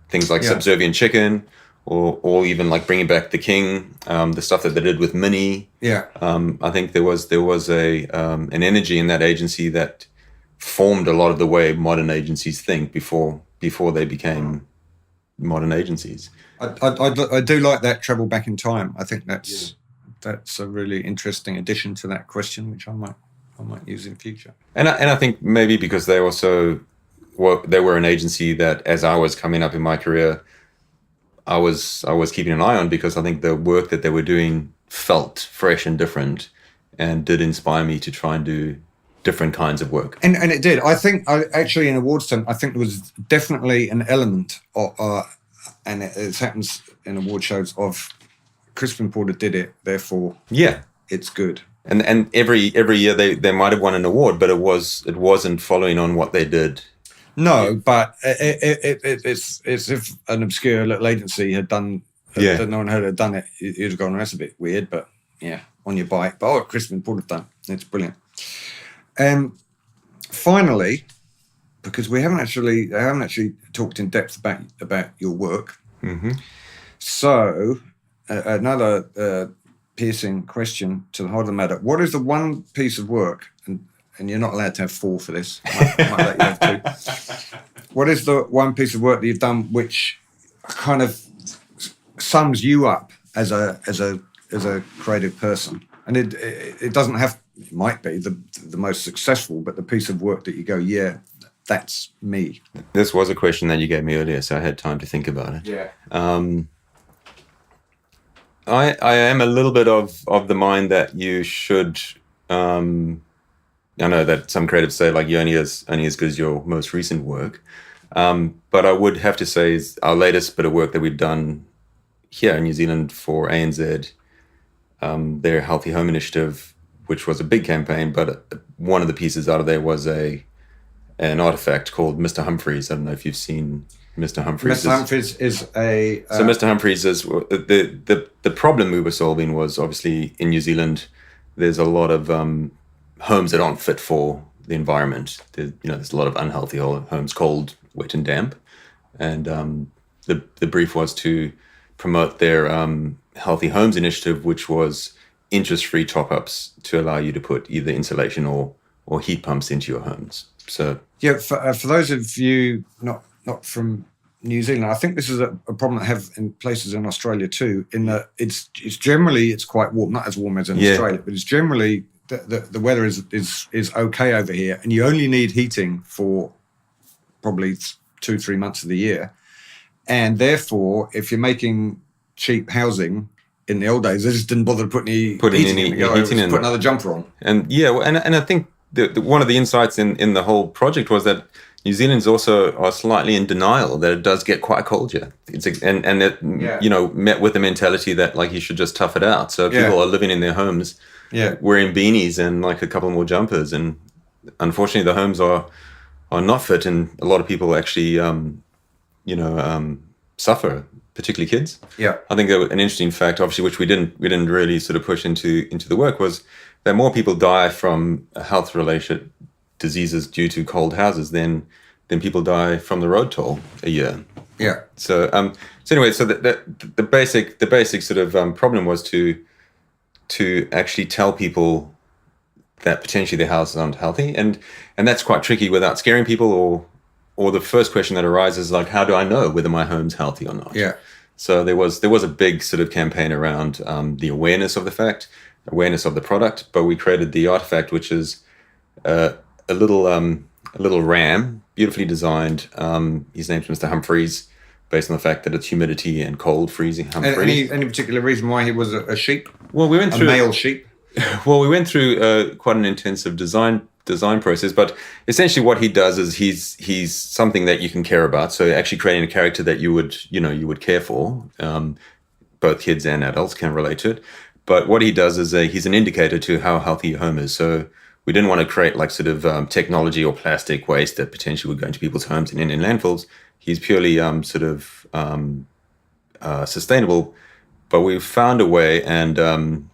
Things like Subservient Chicken, or even like bringing back The King, the stuff that they did with Minnie. Yeah. I think there was an energy in that agency that formed a lot of the way modern agencies think before they became modern agencies. I do like that travel back in time. I think that's a really interesting addition to that question, which I might use in future. And I think maybe because they were an agency that, as I was coming up in my career, I was keeping an eye on, because I think the work that they were doing felt fresh and different, and did inspire me to try and do different kinds of work. And it did. I think actually in awards time, I think there was definitely an element of, and it happens in award shows, of Crispin Porter did it, therefore it's good. And every year they might have won an award, but it wasn't following on what they did. No, but it's if an obscure little agency had done that no one had done it, you'd have gone, that's a bit weird, but yeah, on your bike. But Crispin Porter have done it. It's brilliant. Finally, because I haven't actually talked in depth about your work. Mm-hmm. So another piercing question to the heart of the matter: what is the one piece of work, and you're not allowed to have 4 for this, I might let you have 2. What is the one piece of work that you've done which kind of sums you up as a creative person? And it doesn't have, it might be the most successful, but the piece of work that you go, yeah, that's me. This was a question that you gave me earlier, so I had time to think about it. Yeah. I am a little bit of the mind that you should. I know that some creatives say like you're only as good as your most recent work, but I would have to say is our latest bit of work that we've done here in New Zealand for ANZ, their Healthy Home Initiative, which was a big campaign, but one of the pieces out of there was an artifact called Mr. Humphreys. I don't know if you've seen Mr. Humphreys. Mr. Humphreys is a... So Mr. Humphreys is... The problem we were solving was, obviously, in New Zealand, there's a lot of homes that aren't fit for the environment. There's a lot of unhealthy homes, cold, wet and damp. And the brief was to promote their Healthy Homes Initiative, which was interest-free top-ups to allow you to put either insulation or heat pumps into your homes. So yeah, for those of you not from New Zealand, I think this is a problem that I have in places in Australia too. In that it's generally quite warm, not as warm as in Australia, but it's generally the weather is okay over here, and you only need heating for probably 2-3 months of the year, and therefore, if you're making cheap housing. In the old days, they just didn't bother to put any heating in. Put another jumper on. And and I think one of the insights in the whole project was that New Zealanders also are slightly in denial that it does get quite cold here. Met with the mentality that like you should just tough it out. So people are living in their homes, wearing beanies and like a couple more jumpers, and unfortunately the homes are not fit, and a lot of people actually suffer. Particularly kids. Yeah, I think an interesting fact, obviously, which we didn't really sort of push into the work, was that more people die from health-related diseases due to cold houses than people die from the road toll a year. Yeah. So anyway, so the basic sort of problem was to actually tell people that potentially their houses aren't healthy, and that's quite tricky without scaring people or the first question that arises is like, how do I know whether my home's healthy or not? Yeah. So there was a big sort of campaign around the awareness of the fact, awareness of the product, but we created the artifact, which is a little ram, beautifully designed. His name's Mr. Humphreys, based on the fact that it's humidity and cold, freezing Humphreys. Any particular reason why he was a sheep? Well, we went through a male sheep. Well, we went through quite an intensive design process, but essentially what he does is he's something that you can care about. So actually creating a character that you would care for, both kids and adults can relate to it. But what he does is he's an indicator to how healthy your home is. So we didn't want to create like sort of technology or plastic waste that potentially would go into people's homes and in landfills. He's purely sustainable. But we've found a way, and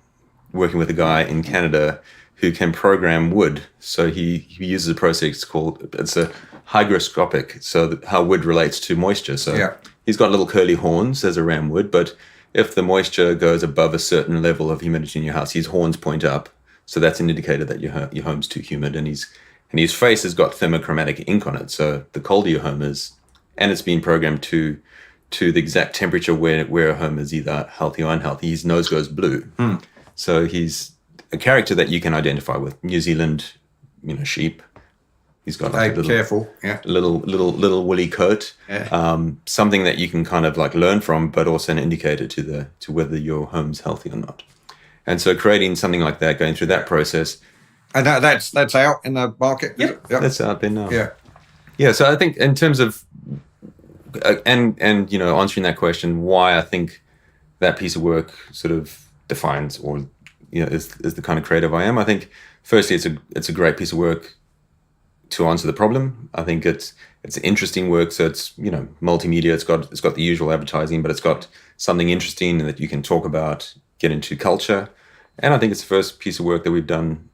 working with a guy in Canada who can program wood. So he uses a process it's a hygroscopic, so how wood relates to moisture. So he's got little curly horns as a ram would, but if the moisture goes above a certain level of humidity in your house, his horns point up. So that's an indicator that your home's too humid, and his face has got thermochromatic ink on it. So the colder your home is, and it's been programmed to to the exact temperature where a home is either healthy or unhealthy. His nose goes blue. So he's a character that you can identify with. New Zealand, sheep. He's got like a little woolly coat. Something that you can kind of like learn from, but also an indicator to whether your home's healthy or not. And so creating something like that, going through that process. And that's out in the market? Yeah, that's out there now. Yeah. So I think in terms of, and answering that question, why I think that piece of work sort of defines or, is the kind of creative I am. I think firstly, it's a great piece of work to answer the problem. I think it's interesting work. So it's, multimedia. It's got the usual advertising, but it's got something interesting that you can talk about, get into culture. And I think it's the first piece of work that we've done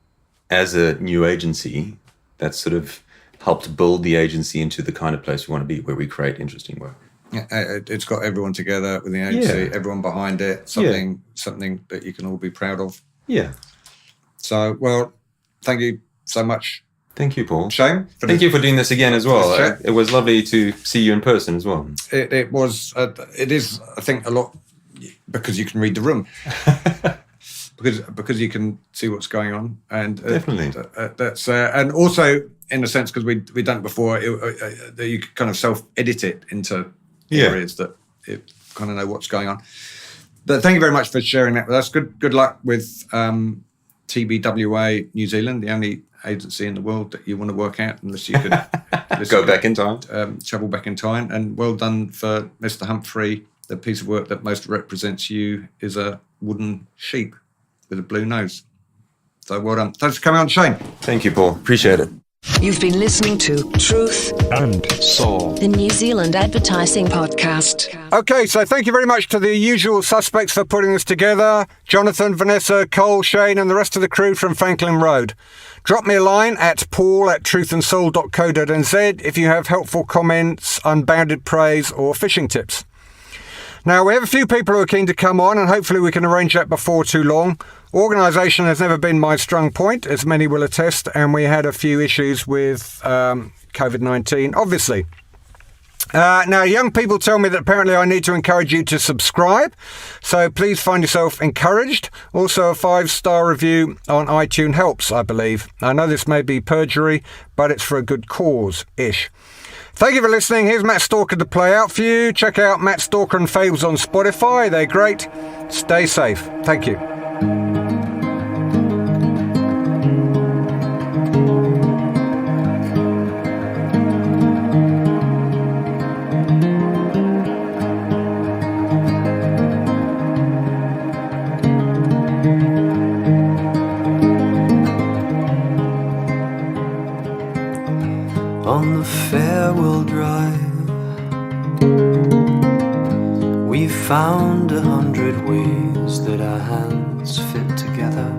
as a new agency that's sort of helped build the agency into the kind of place we want to be, where we create interesting work. Yeah, it's got everyone together with the agency, everyone behind it, something that you can all be proud of. Yeah. So, well, thank you so much. Thank you, Paul. Shane. Thank you for doing this again as well. It was lovely to see you in person as well. It was. It is, I think, a lot because you can read the room. Because you can see what's going on, and definitely that's and also in a sense because we've done it before, that you could kind of self-edit it into areas that it kind of know what's going on. But thank you very much for sharing that with us. Good luck with TBWA New Zealand, the only agency in the world that you want to work out, unless you could go back in time, travel back in time. And well done for Mr. Humphrey. The piece of work that most represents you is a wooden sheep with a blue nose. So well done. Thanks for coming on, Shane. Thank you, Paul. Appreciate it. You've been listening to Truth And Soul, the New Zealand Advertising Podcast. Okay, so thank you very much to the usual suspects for putting this together. Jonathan, Vanessa, Cole, Shane and the rest of the crew from Franklin Road. Drop me a line at paul@truthandsoul.co.nz if you have helpful comments, unbounded praise or fishing tips. Now, we have a few people who are keen to come on, and hopefully we can arrange that before too long. Organisation has never been my strong point, as many will attest, and we had a few issues with COVID-19, obviously. Now, young people tell me that apparently I need to encourage you to subscribe, so please find yourself encouraged. Also, a 5-star review on iTunes helps, I believe. I know this may be perjury, but it's for a good cause-ish. Thank you for listening. Here's Matt Stalker to play out for you. Check out Matt Stalker and Fables on Spotify. They're great. Stay safe. Thank you. On the farewell drive, we found 100 ways that our hands fit together.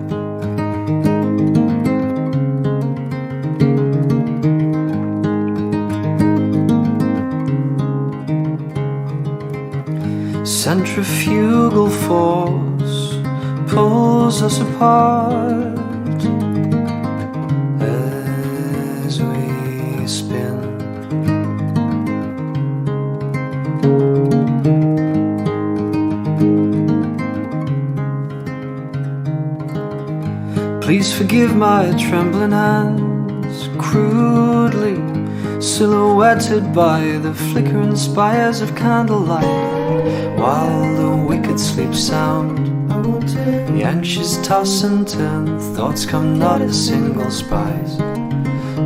Centrifugal force pulls us apart as we spin. Please forgive my trembling hands, crudely silhouetted by the flickering spires of candlelight, while the wicked sleep sound, the anxious toss and turn, thoughts come not as single spies,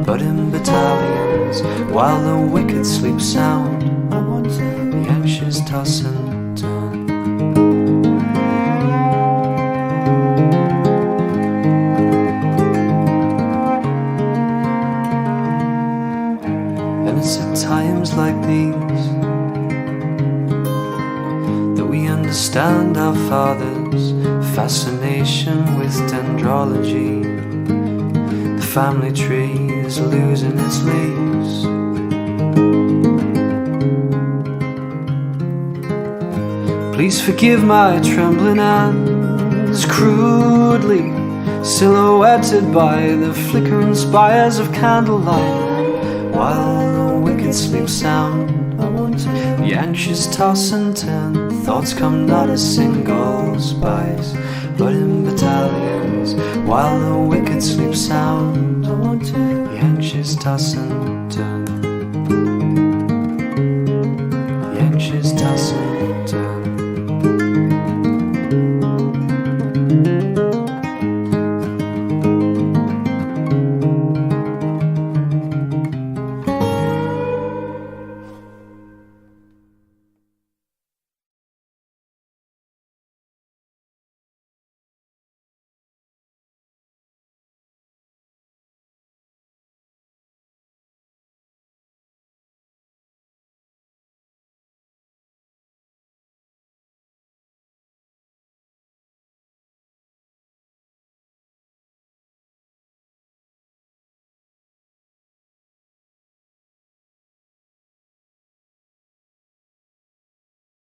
but in battalions, while the wicked sleep sound, the anxious toss and turn. And it's at times like these that we understand our Father's fascination with dendrology. The family tree is losing its leaves. Please forgive my trembling hands, crudely silhouetted by the flickering spires of candlelight, while the wicked sleep sound, the The anxious toss and turn, thoughts come not as single spies, but in battalions, while the wicked sleep sound. The anxious toss and turn, the anxious toss and turn.